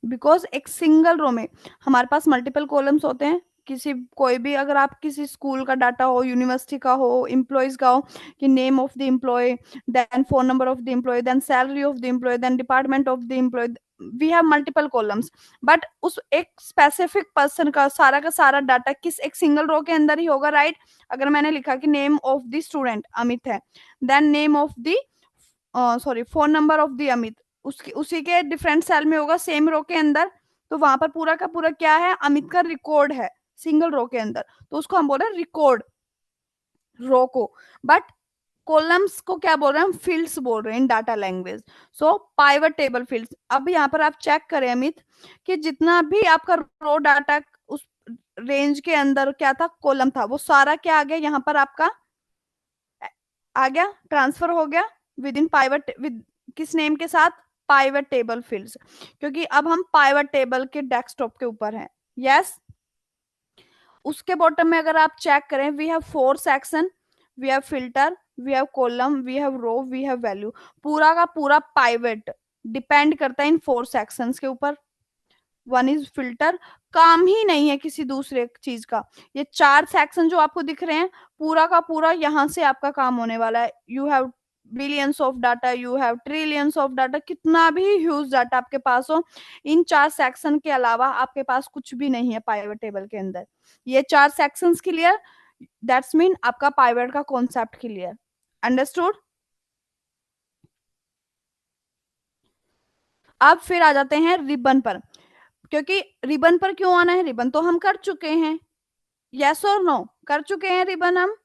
Because एक single row में हमारे पास मल्टीपल कॉलम्स होते हैं। किसी कोई भी, अगर आप किसी स्कूल का डाटा हो, यूनिवर्सिटी का हो, एम्प्लॉयज का हो, कि name of the employee, then phone number of the employee, then salary of the employee, then department of the employee, we have multiple columns. But उस एक स्पेसिफिक पर्सन का सारा डाटा किस एक सिंगल रो के अंदर ही होगा, राइट? अगर मैंने लिखा कि name of the student Amit है, then name of the sorry phone number of the Amit, उसकी उसी के डिफरेंट सेल में होगा सेम रो के अंदर। तो वहां पर पूरा का पूरा क्या है, अमित का रिकॉर्ड है सिंगल रो के अंदर, तो उसको हम बोल रहे हैं रिकॉर्ड रो को। बट कॉलम्स को क्या बोल रहे हैं हम, फील्ड्स बोल रहे हैं इन डाटा लैंग्वेज। सो पाइवट टेबल फील्ड्स। अब यहाँ पर आप चेक करें अमित कि जितना भी आपका रो डाटा उस रेंज के अंदर क्या था, कॉलम था, वो सारा क्या आ गया यहाँ पर आपका आ गया, ट्रांसफर हो गया विद इन पाइवट, विद किस नेम के साथ, पाइवट टेबल फील्ड्स, क्योंकि अब हम पाइवट टेबल के डेस्कटॉप के ऊपर हैं। यस। उसके बॉटम में अगर आप चेक करें, we have 4 section, we have filter, we have column, we have row, we have value. पूरा का पूरा पाइवट डिपेंड करता है इन 4 सेक्शंस के ऊपर। वन इज फिल्टर, काम ही नहीं है किसी दूसरे चीज का। ये 4 सेक्शन जो आपको दिख रहे हैं, पूरा का पूरा यहाँ से आपका काम होने वाला है। You have billions of data, you have trillions of data, कितना भी ह्यूज डाटा आपके पास हो, इन 4 सेक्शन के अलावा आपके पास कुछ भी नहीं है पाइवट टेबल के अंदर। ये 4 सेक्शंस क्लियर, दैट्स मीन आपका पाइवट का कॉन्सेप्ट क्लियर। अंडरस्टूड? अब फिर आ जाते हैं रिबन पर, क्योंकि रिबन पर क्यों आना है, रिबन तो हम कर चुके हैं, यस और नो, कर चुके हैं रिबन हम।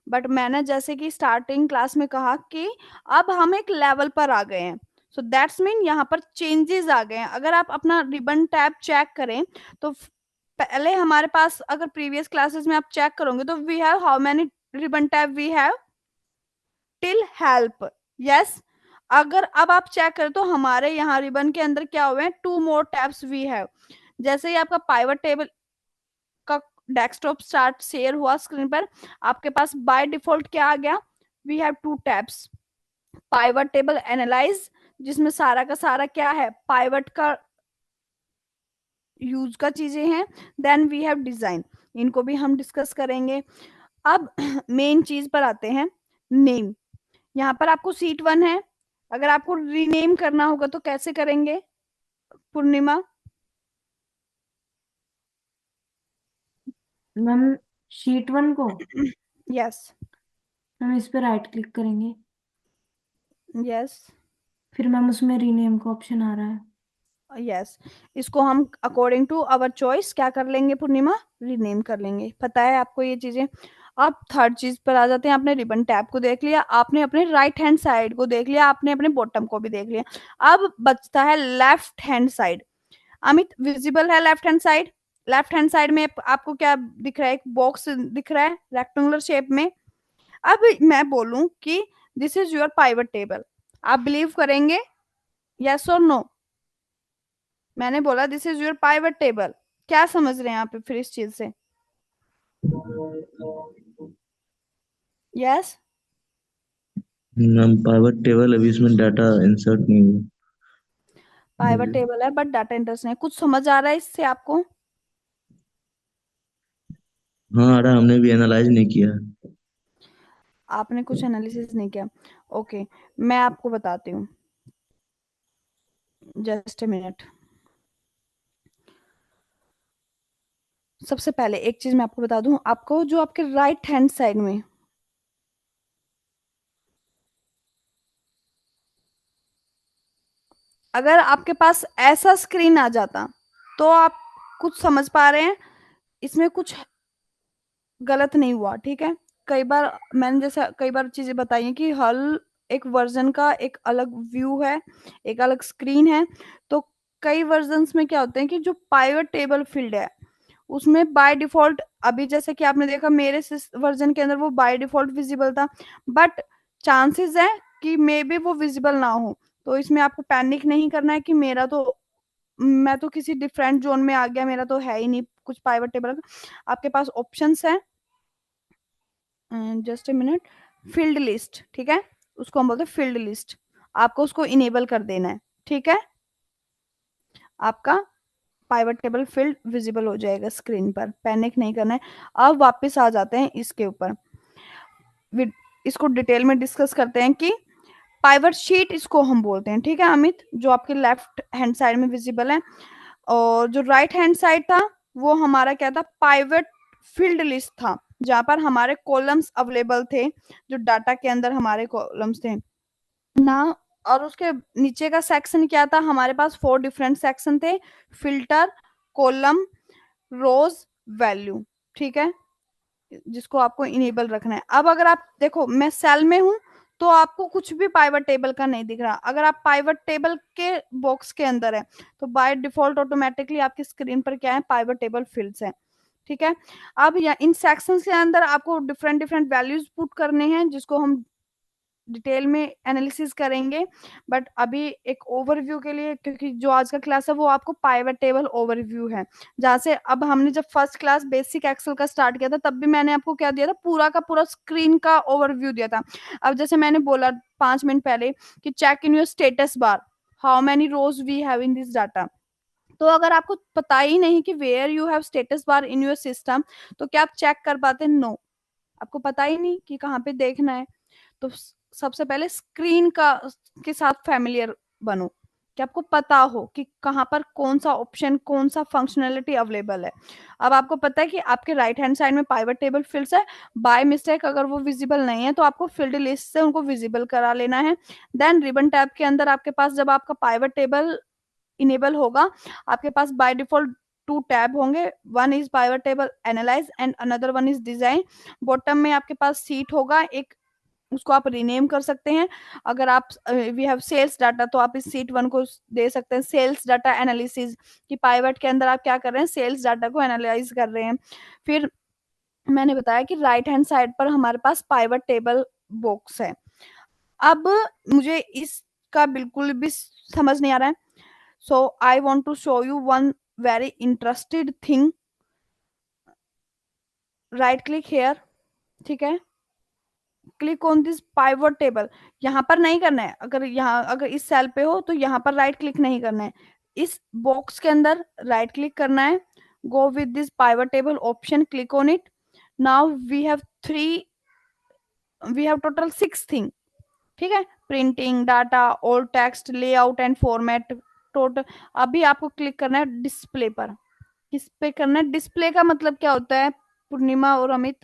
बट मैंने जैसे कि स्टार्टिंग क्लास में कहा कि अब हम एक लेवल पर आ गए हैं, सो दैट्स मीन यहाँ पर चेंजेस आ गए हैं। अगर आप अपना रिबन टैब चेक करें तो पहले हमारे पास, अगर प्रीवियस क्लासेस में आप चेक करोगे तो we have how many ribbon tab, we have till help, yes. अगर अब आप चेक करें तो हमारे यहाँ रिबन के अंदर क्या हुए हैं, 2 मोर टैब्स वी हैव। जैसे ही आपका पाइवट टेबल का डेस्कटॉप स्टार्ट शेयर हुआ स्क्रीन पर, आपके पास बाय डिफॉल्ट क्या आ गया, we have 2 tabs, pivot table analyse, जिसमें सारा का सारा क्या है, पाइवट का यूज का चीजें हैं, देन वी हैव डिजाइन, इनको भी हम डिस्कस करेंगे। अब मेन चीज पर आते हैं, नेम। यहाँ पर आपको सीट 1 है, अगर आपको रीनेम करना होगा तो कैसे करेंगे पूर्णिमा? मैम शीट 1 को यस हम इस पे राइट क्लिक करेंगे, यस फिर मैम उसमें रीनेम का ऑप्शन आ रहा है। यस, इसको हम अकॉर्डिंग टू आवर चॉइस क्या कर लेंगे पूर्णिमा, रीनेम कर लेंगे, पता है आपको ये चीजें। अब थर्ड चीज पर आ जाते हैं, आपने रिबन टैब को देख लिया, आपने अपने राइट हैंड साइड को देख लिया, आपने अपने बॉटम को भी देख लिया, अब बचता है left hand side. Amit, visible है left hand side? Left hand side में आपको क्या दिख रहा है, एक बॉक्स दिख रहा है रेक्टेंगुलर शेप में। अब मैं बोलूं कि this is your pivot table, आप बिलीव करेंगे, यस और नो? मैंने बोला this is your pivot table, क्या समझ रहे हैं आप फिर इस चीज से? यस, मैम पाइवट टेबल अभी इसमें डाटा इंसर्ट नहीं हुआ। पाइवट टेबल है बट डाटा इंटरेस्ट नहीं, कुछ समझ आ रहा है इससे आपको? हाँ आ रहा, हमने भी एनालाइज नहीं किया। आपने कुछ एनालिसिस नहीं किया, ओके, मैं आपको बताती हूँ, जस्ट ए मिनट। सबसे पहले एक चीज मैं आपको बता दूं, आपको जो आपके राइट हैंड साइड में, अगर आपके पास ऐसा स्क्रीन आ जाता तो आप कुछ समझ पा रहे हैं, इसमें कुछ गलत नहीं हुआ, ठीक है। कई बार मैंने जैसे कई बार चीजें बताई हैं कि हर एक वर्जन का एक अलग व्यू है, एक अलग स्क्रीन है, तो कई वर्जन्स में क्या होते हैं कि जो पाइवट टेबल फील्ड है उसमें बाय डिफॉल्ट, अभी जैसे कि आपने देखा मेरे वर्जन के अंदर वो बाय डिफॉल्ट विजिबल था, बट चांसेस है कि मे बी वो विजिबल ना हो, तो इसमें आपको पैनिक नहीं करना है कि मेरा तो, मैं तो किसी डिफरेंट जोन में आ गया, मेरा तो है ही नहीं कुछ पाइवट टेबल का। आपके पास ऑप्शंस है, just a minute, field list, ठीक है, उसको हम बोलते हैं फील्ड लिस्ट, आपको उसको इनेबल कर देना है, ठीक है, आपका पाइवट टेबल फील्ड विजिबल हो जाएगा स्क्रीन पर, पैनिक नहीं करना है। अब वापस आ जाते हैं इसके ऊपर, इसको डिटेल में डिस्कस करते हैं कि पाइवट शीट इसको हम बोलते हैं, ठीक है अमित, जो आपके लेफ्ट हैंड साइड में विजिबल है, और जो राइट हैंड साइड था वो हमारा क्या था, पाइवट फील्ड लिस्ट था, जहां पर हमारे कॉलम्स अवेलेबल थे, जो डाटा के अंदर हमारे कॉलम्स थे ना। और उसके नीचे का सेक्शन क्या था, हमारे पास 4 डिफरेंट सेक्शन थे, फिल्टर, कॉलम, रोज, वैल्यू, ठीक है, जिसको आपको इनेबल रखना है। अब अगर आप देखो मैं सेल में हूं तो आपको कुछ भी पाइवट टेबल का नहीं दिख रहा, अगर आप पाइवट टेबल के बॉक्स के अंदर है तो बाय डिफॉल्ट ऑटोमेटिकली आपकी स्क्रीन पर क्या है, पाइवट टेबल फील्ड्स है, ठीक है। अब इन सेक्शंस के अंदर आपको डिफरेंट डिफरेंट वैल्यूज पुट करने हैं, जिसको हम डिटेल में एनालिसिस करेंगे, बट अभी एक ओवरव्यू के लिए, क्योंकि जो आज का क्लास है वो आपको पाइवट टेबल ओवरव्यू है, जहाँ से अब हमने जब फर्स्ट क्लास बेसिक एक्सेल का स्टार्ट किया था तब भी मैंने आपको क्या दिया था, पूरा का पूरा स्क्रीन का ओवरव्यू दिया था। अब जैसे मैंने बोला 5 मिनट पहले कि check in your status bar, how many rows we have in this data, तो अगर आपको पता ही नहीं कि where you have status bar in your system, तो क्या आप चेक कर पाते? नो, आपको पता ही नहीं कि कहाँ पे देखना है। तो सबसे पहले स्क्रीन का के साथ फैमिलियर बनो, कि आपको पता हो कि कहाँ पर कौन सा ऑप्शन, कौन सा फंक्शनैलिटी अवेलेबल है। अब आपको पता है कि आपके राइट हैंड साइड में पाइवट टेबल फील्ड्स है, बाय मिस्टेक अगर वो विजिबल नहीं है तो आपको फील्ड लिस्ट से उनको विजिबल करा लेना है। देन रिबन टैब के अंदर आपके पास जब आपका पाइवट टेबल इनेबल होगा, आपके पास बाय डिफॉल्ट टू टैब होंगे, one is pivot table analyse and another one is design. Bottom में आपके पास सीट होगा एक, उसको आप रीनेम कर सकते हैं। अगर आप वी हैव सेल्स डाटा तो आप इस सीट वन को दे सकते हैं सेल्स डाटा एनालिसिस, कि पाइवट के अंदर आप क्या कर रहे हैं, सेल्स डाटा को एनालाइज कर रहे हैं। फिर मैंने बताया कि राइट हैंड साइड पर हमारे पास पाइवट टेबल बॉक्स है। अब मुझे इसका बिल्कुल भी समझ नहीं आ रहा है, so I want to show you one very interested thing. Right click here, ठीक है, click on this pivot table. यहाँ पर नहीं करना है, अगर यहाँ अगर इस सेल पे हो तो यहाँ पर राइट क्लिक नहीं करना है, इस बॉक्स के अंदर राइट क्लिक करना है। Go with this pivot table option, click on it. Now we have total 6 thing, ठीक है, printing, data, all text, layout and format total. अभी आपको क्लिक करना है डिस्प्ले पर। किस पे करना है, डिस्प्ले का मतलब क्या होता है पूर्णिमा और अमित?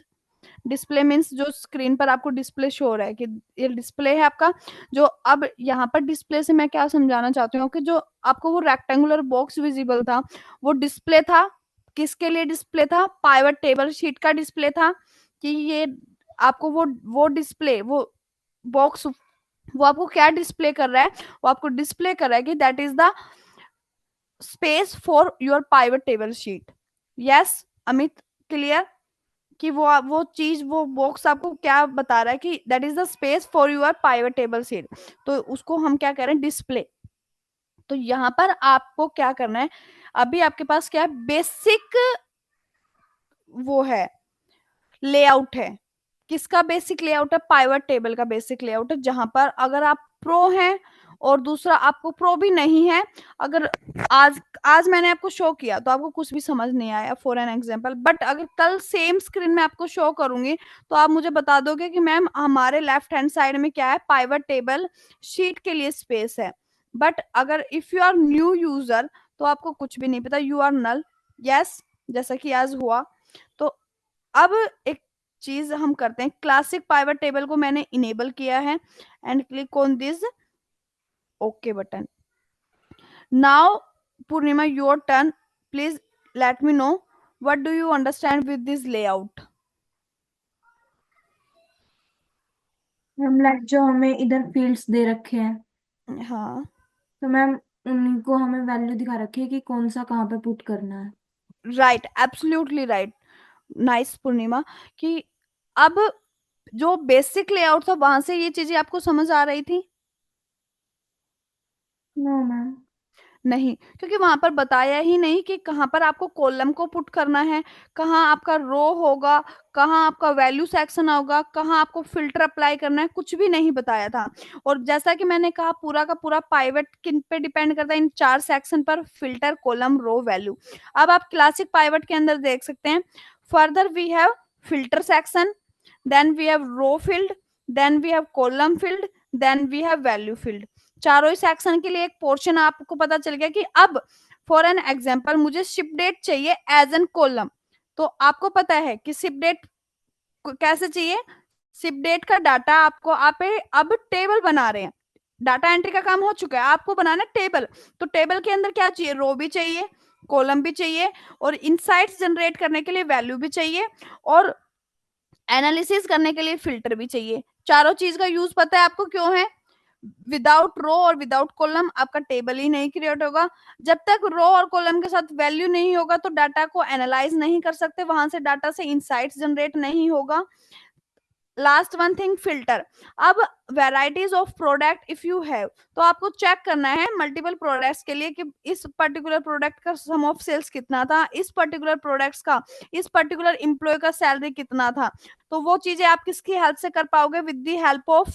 डिस्प्ले मीन्स जो स्क्रीन पर आपको डिस्प्ले शो हो रहा है कि ये डिस्प्ले है आपका। जो अब यहाँ पर डिस्प्ले से मैं क्या समझाना चाहती हूँ कि जो आपको वो रेक्टेंगुलर बॉक्स विजिबल था, वो डिस्प्ले था, किसके लिए डिस्प्ले था? पाइवट टेबल शीट का डिस्प्ले था, कि ये आपको वो डिस्प्ले, वो बॉक्स, वो आपको क्या डिस्प्ले कर रहा है? वो आपको डिस्प्ले कर रहा है कि that is the space for your pivot table sheet. Yes Amit, clear? कि वो चीज, वो बॉक्स आपको क्या बता रहा है कि that is the space for your pivot table sheet, तो उसको हम क्या करें, डिस्प्ले। तो यहाँ पर आपको क्या करना है, अभी आपके पास क्या है, बेसिक वो है, लेआउट है। किसका बेसिक लेआउट है? पाइवट टेबल का बेसिक लेआउट है, जहां पर अगर आप प्रो हैं और दूसरा आपको प्रो भी नहीं है, अगर आज आज मैंने आपको शो किया तो आपको कुछ भी समझ नहीं आया फॉर एन एग्जांपल, बट अगर कल सेम स्क्रीन में आपको शो करूंगी तो आप मुझे बता दोगे कि मैम हमारे लेफ्ट हैंड साइड में क्या है, पाइवट टेबल शीट के लिए स्पेस है। बट अगर if you are new user तो आपको कुछ भी नहीं पता, यू आर नल। यस, जैसा कि आज हुआ। तो अब एक चीज हम करते हैं, क्लासिक पाइवट टेबल को मैंने इनेबल किया है and click on this okay button. Now Purnima your turn, please let me know what do you understand with this layout. Ma'am like जो हमें इधर फील्ड्स दे रखे हैं, हाँ, तो मैम उनको हमें वैल्यू दिखा रखी है कि कौन सा कहाँ पे पुट करना है। राइट, एब्सोल्युटली राइट, नाइस पूर्णिमा। कि अब जो बेसिक लेआउट था वहां से ये चीजें आपको समझ आ रही थी? No ma'am. नहीं, क्योंकि वहां पर बताया ही नहीं कि कहाँ पर आपको कॉलम को पुट करना है, कहाँ आपका रो होगा, कहाँ आपका वैल्यू सेक्शन होगा, कहाँ आपको फिल्टर अप्लाई करना है, कुछ भी नहीं बताया था। और जैसा कि मैंने कहा पूरा का पूरा पाइवट किन पे डिपेंड करता है, इन 4 सेक्शन पर, फिल्टर, कॉलम, रो, वैल्यू। अब आप क्लासिक पाइवट के अंदर देख सकते हैं, further we have filter section, then we have row field, then we have column field, then we have value field. चारों ही सेक्शन के लिए एक पोर्शन आपको पता चल गया कि अब फॉर एन एग्जांपल मुझे शिप डेट चाहिए एज एन कॉलम। तो आपको पता है कि शिप डेट कैसे चाहिए, शिप डेट का डाटा आपको, आप अब टेबल बना रहे हैं, डाटा एंट्री का काम हो चुका है, आपको बनाना टेबल। तो टेबल के अंदर क्या चाहिए, रो भी चाहिए, कॉलम भी चाहिए, और इनसाइट्स जनरेट करने के लिए वैल्यू भी चाहिए, और एनालिसिस करने के लिए फिल्टर भी चाहिए। चारों चीज का यूज पता है आपको क्यों है? विदाउट रो और विदाउट कॉलम आपका टेबल ही नहीं क्रिएट होगा। जब तक रो और कॉलम के साथ वैल्यू नहीं होगा तो डाटा को एनालाइज नहीं कर सकते, वहां से डाटा से इंसाइट्स जनरेट नहीं होगा। Last one thing, filter. अब varieties of product if you have, तो आपको चेक करना है मल्टीपल प्रोडक्ट्स के लिए कि इस पर्टिकुलर प्रोडक्ट का सम ऑफ सेल्स कितना था, इस पर्टिकुलर प्रोडक्ट्स का, इस पर्टिकुलर एम्प्लॉय का सैलरी कितना था। तो वो चीजें आप किसकी हेल्प से कर पाओगे? With the help of,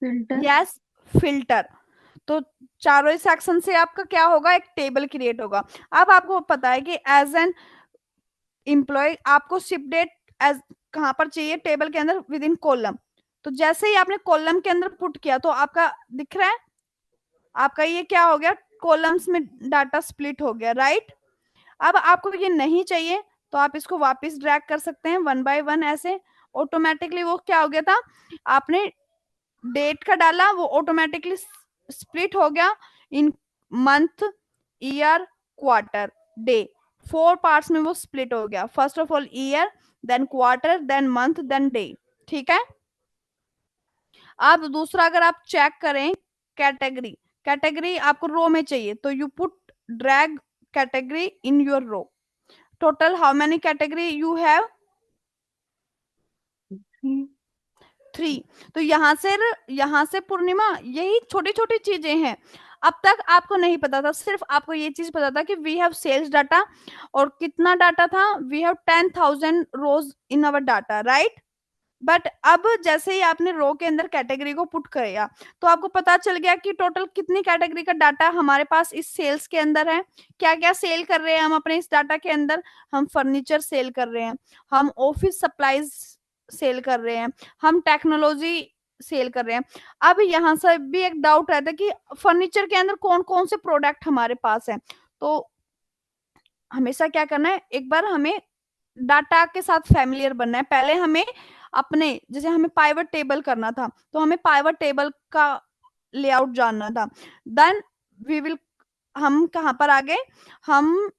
filter. Yes, filter. तो चारों ही सेक्शन से आपका क्या होगा, एक टेबल क्रिएट होगा। अब आपको पता है कि एज एन एम्प्लॉय आपको शिप डेट एज कहां पर चाहिए, टेबल के अंदर विद इन कॉलम। तो जैसे ही आपने कॉलम के अंदर पुट किया तो आपका दिख रहा है, आपका ये क्या हो गया, कॉलम्स में डाटा स्प्लिट हो गया, राइट। अब आपको ये नहीं चाहिए तो आप इसको वापस ड्रैग कर सकते हैं वन बाय वन, ऐसे ऑटोमेटिकली वो क्या हो गया था, आपने डेट का डाला, वो ऑटोमेटिकली स्प्लिट हो गया in month, year, quarter, day, 4 parts में वो स्प्लिट हो गया। First of all year, then quarter, then month, then day. ठीक है। अब दूसरा अगर आप चेक करें कैटेगरी, कैटेगरी आपको रो में चाहिए तो you put drag category in your row. Total how many category you have, 3। तो यहाँ से पूर्णिमा, यही छोटी छोटी चीजें हैं। अब तक आपको नहीं पता था, सिर्फ आपको ये चीज पता था कि वी हैव सेल्स डाटा, और कितना डाटा था, we have 10,000 rows in our data, right. But अब जैसे ही आपने रो के अंदर कैटेगरी को पुट किया तो आपको पता चल गया कि टोटल कितनी कैटेगरी का डाटा हमारे पास इस सेल्स के अंदर है। क्या क्या सेल कर रहे हैं हम अपने इस डाटा के अंदर, हम फर्नीचर सेल कर रहे हैं, हम ऑफिस सप्लाईज सेल कर रहे हैं, हम टेक्नोलॉजी सेल कर रहे हैं। अब यहाँ से भी एक डाउट रहता है कि फर्नीचर के अंदर कौन कौन से प्रोडक्ट हमारे पास है। तो हमेशा क्या करना है, एक बार हमें डाटा के साथ फैमिलियर बनना है। पहले हमें अपने, जैसे हमें पाइवट टेबल करना था तो हमें पाइवट टेबल का लेआउट जानना था। देन वी विल, हम कहां पर आ गए, हम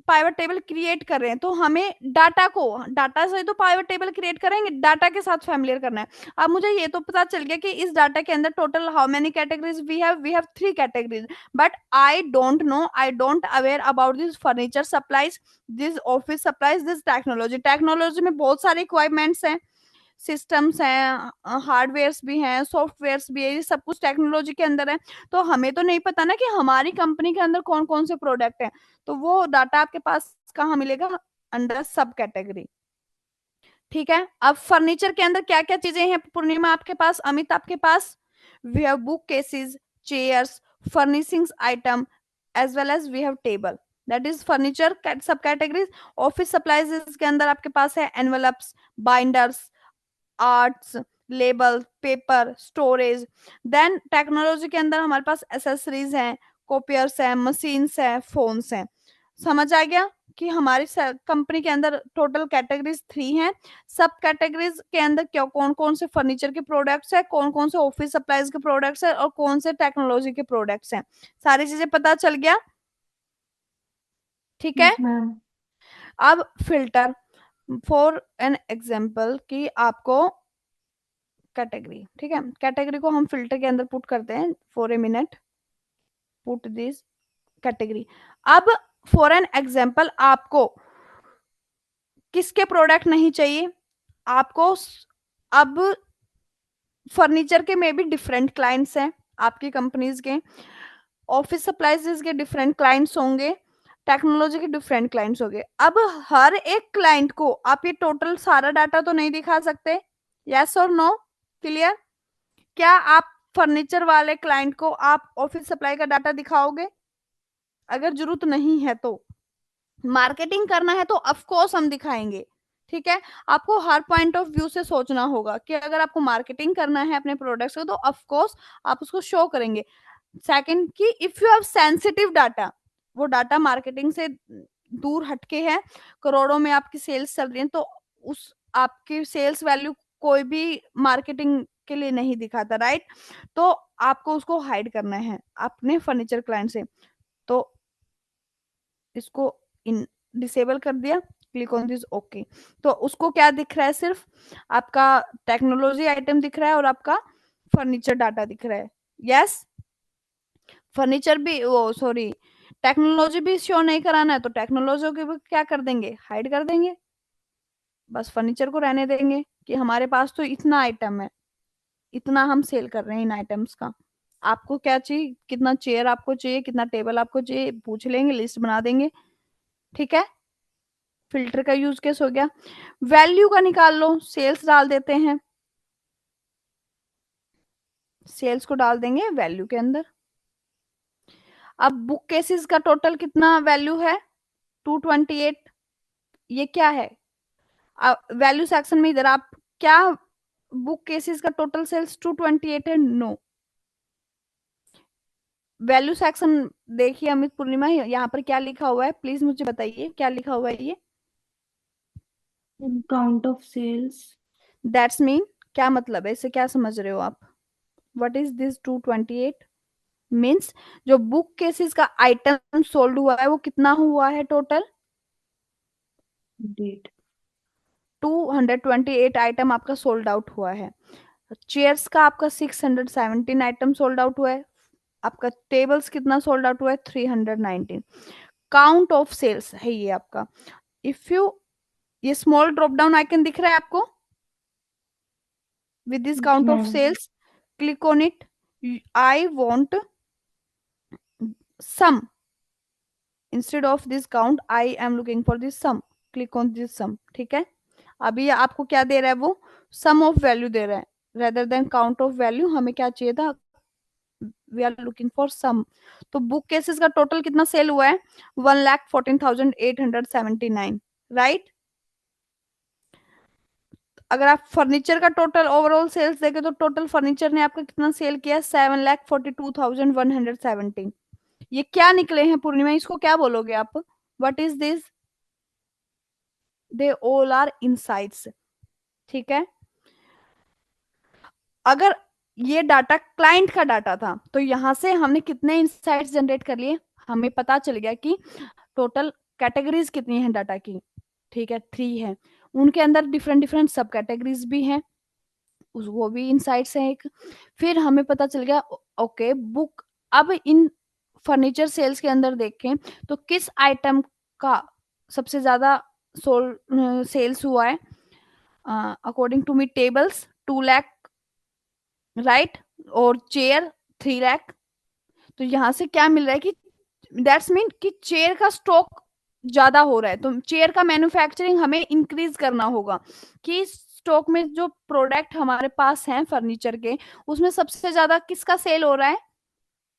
पाइवट टेबल क्रिएट कर रहे हैं तो हमें डाटा को, डाटा से तो पाइवट टेबल क्रिएट करेंगे, डाटा के साथ फैमिलियर करना है। अब मुझे ये तो पता चल गया कि इस डाटा के अंदर total how many categories we have 3 categories, but I don't know, I don't aware about this furniture supplies, this office supplies, this technology. Technology में बहुत सारे इक्विपमेंट्स हैं, सिस्टम्स हैं, हार्डवेयर्स भी हैं, सॉफ्टवेयर्स भी है, ये सब कुछ टेक्नोलॉजी के अंदर है। तो हमें तो नहीं पता ना कि हमारी कंपनी के अंदर कौन कौन से प्रोडक्ट हैं। तो वो डाटा आपके पास कहाँ मिलेगा, अंडर सब कैटेगरी। ठीक है। अब फर्नीचर के अंदर क्या क्या चीजें हैं पूर्णिमा आपके पास, अमित आपके पास, we have book cases, chairs, furnishings item, as well as we have table, that is furniture subcategories. Office supplies के अंदर आपके पास है envelopes, binders, arts, label, paper, storage. Then technology के अंदर हमारे पास एसेसरीज हैं, कॉपियर्स हैं, मशीन्स हैं, फोन्स हैं। समझ आ गया कि हमारी कंपनी के अंदर टोटल कैटेगरीज 3 हैं। सब कैटेगरीज के अंदर क्या, कौन कौन से फर्नीचर के प्रोडक्ट्स है, कौन कौन से ऑफिस सप्लाईज के प्रोडक्ट्स है, और कौन से टेक्नोलॉजी के प्रोडक्ट्स हैं, सारी चीजें पता चल गया। ठीक है। Yes ma'am. अब फिल्टर फॉर एन एग्जाम्पल कि आपको कैटेगरी, ठीक है, कैटेगरी को हम फिल्टर के अंदर पुट करते हैं for a minute, put this category. अब फॉर एन एग्जाम्पल आपको किसके प्रोडक्ट नहीं चाहिए, आपको अब फर्नीचर के में भी डिफरेंट क्लाइंट्स हैं आपकी कंपनीज के, ऑफिस सप्लाईज के डिफरेंट क्लाइंट्स होंगे, टेक्नोलॉजी के डिफरेंट क्लाइंट्स होंगे। अब हर एक क्लाइंट को आप ये टोटल सारा डाटा तो नहीं दिखा सकते, यस और नो, क्लियर। क्या आप फर्नीचर वाले क्लाइंट को आप ऑफिस सप्लाई का डाटा दिखाओगे, अगर जरूरत नहीं है तो। मार्केटिंग करना है तो ऑफ कोर्स हम दिखाएंगे। ठीक है। आपको हर पॉइंट ऑफ व्यू से सोचना होगा कि अगर आपको मार्केटिंग करना है अपने प्रोडक्ट्स को तो ऑफ कोर्स आप उसको शो करेंगे। सेकंड कि if you have sensitive data, वो डाटा मार्केटिंग से दूर हटके है, करोड़ों में आपकी सेल्स चल रही है, तो उस आपकी सेल्स वैल्यू कोई भी मार्केटिंग के लिए नहीं दिखाता, राइट। तो आपको उसको हाइड करना है अपने फर्नीचर क्लाइंट से। तो इसको इन डिसेबल कर दिया, क्लिक ऑन दिस ओके। तो उसको क्या दिख रहा है, सिर्फ आपका टेक्नोलॉजी आइटम दिख रहा है और आपका फर्नीचर डाटा दिख रहा है। यस, फर्नीचर भी, वो सॉरी, टेक्नोलॉजी भी शो नहीं कराना है तो टेक्नोलॉजी को भी क्या कर देंगे, हाइड कर देंगे। बस फर्नीचर को रहने देंगे कि हमारे पास तो इतना आइटम है, इतना हम सेल कर रहे हैं इन आइटम्स का। आपको क्या चाहिए, कितना चेयर आपको चाहिए, कितना टेबल आपको चाहिए, पूछ लेंगे, लिस्ट बना देंगे। ठीक है। फिल्टर का यूज केस हो गया। वैल्यू का निकाल लो, सेल्स डाल देते हैं, सेल्स को डाल देंगे वैल्यू के अंदर। अब बुक केसेस का टोटल कितना वैल्यू है, 228। ये क्या है? वैल्यू सेक्शन में इधर आप क्या, बुक केसेस का टोटल सेल्स 228 है? नो। वैल्यू सेक्शन देखिए अमित पूर्णिमा, यहाँ पर क्या लिखा हुआ है, प्लीज मुझे बताइए क्या लिखा हुआ है ये। Count of sales. That's mean, क्या मतलब है, इसे क्या समझ रहे हो आप? What is this 228? मीन्स जो बुक केसेस का आइटम सोल्ड हुआ है वो कितना हुआ है टोटल? डेट। 228 आइटम आपका सोल्ड आउट हुआ है। चेयर्स का आपका 617 आइटम सोल्ड आउट हुआ है। आपका टेबल्स कितना सोल्ड आउट हुआ है? 319। काउंट ऑफ सेल्स है ये आपका। इफ यू, ये स्मॉल ड्रॉप डाउन आइकन दिख रहा है आपको विद दिस काउंट ऑफ नहीं। Sales, click on it. I want sum, instead of this count I am looking for this sum, click on this sum. ठीक है, अभी आपको क्या दे रहा है वो? सम ऑफ वैल्यू दे रहा है rather than count of value. हमें क्या चाहिए था? We are looking for sum. तो बुक केसेस का टोटल कितना सेल हुआ है? 1,14,879, राइट। अगर आप फर्नीचर का टोटल ओवरऑल सेल्स देखें तो टोटल फर्नीचर ने आपका कितना सेल किया? 7,42,117। ये क्या निकले हैं पूर्णिमा, इसको क्या बोलोगे आप? What is this? They all are insights. ठीक है, अगर ये डाटा क्लाइंट का डाटा था तो यहां से हमने कितने इनसाइट्स जनरेट कर लिए? हमें पता चल गया कि टोटल कैटेगरीज कितनी है डाटा की। ठीक है, 3 है। उनके अंदर डिफरेंट डिफरेंट सब कैटेगरीज भी हैं, वो भी इनसाइट्स हैं एक। फिर हमें पता चल गया ओके बुक, अब इन फर्नीचर सेल्स के अंदर देखें तो किस आइटम का सबसे ज्यादा सोल सेल्स हुआ है? According to me tables 2 lakh, right, और चेयर 3 लाख। तो यहां से क्या मिल रहा है कि दैट्स मीन कि चेयर का स्टॉक ज्यादा हो रहा है, तो चेयर का मैन्युफैक्चरिंग हमें इंक्रीज करना होगा कि स्टॉक में जो प्रोडक्ट हमारे पास हैं फर्नीचर के, उसमें सबसे ज्यादा किसका सेल हो रहा है?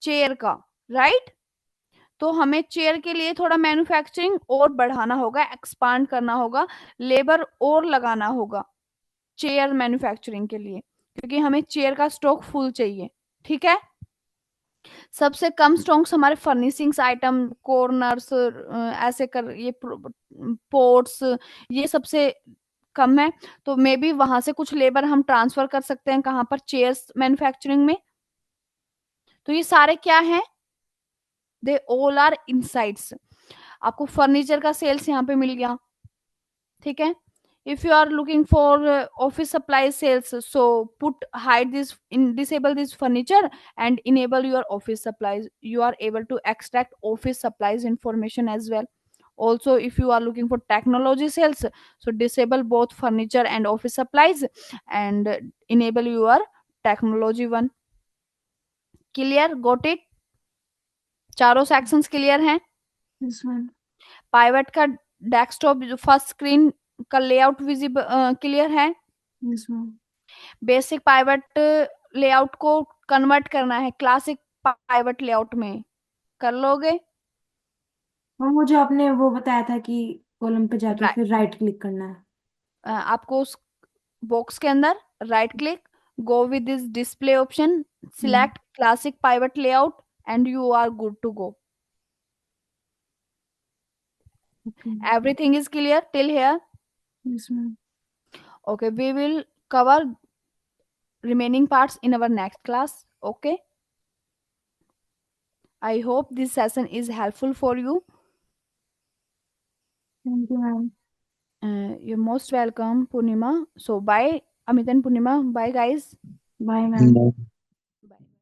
चेयर का, राइट। तो हमें चेयर के लिए थोड़ा मैन्युफैक्चरिंग और बढ़ाना होगा, एक्सपांड करना होगा, लेबर और लगाना होगा चेयर मैन्युफैक्चरिंग के लिए, क्योंकि हमें चेयर का स्टॉक फुल चाहिए। ठीक है, सबसे कम स्टॉक्स हमारे फर्निशिंग्स आइटम, कॉर्नर्स, ऐसे कर ये पोर्ट्स, ये सबसे कम है। तो मे बी वहां से कुछ लेबर हम ट्रांसफर कर सकते हैं कहां पर? चेयर्स मैन्युफैक्चरिंग में। तो ये सारे क्या हैं? They all are insights. आपको फर्नीचर का सेल्स यहाँ पे मिल गया। ठीक है, if you are looking for office supply sales, so put hide this, in disable this furniture and enable your office supplies. You are able to extract office supplies information as well. Also if you are looking for technology sales, so disable both furniture and office supplies and enable your technology one. Clear? Got it? चारों sections clear हैं? This one. Pivot का desktop जो first screen का layout visible clear है? This one. Basic pivot layout को convert करना है classic pivot layout में, कर लोगे? और वो जो आपने वो बताया था कि कॉलम पे जाके राइट, फिर राइट क्लिक करना है। आपको उस बॉक्स के अंदर right click, go with this display option, hmm. Select classic pivot layout and you are good to go. Okay. Everything is clear till here? This one. Okay, we will cover remaining parts in our next class. Okay, I hope this session is helpful for you. Thank you ma'am. You're most welcome, Purnima. So bye, Amit and Purnima. Bye, guys. Bye ma'am.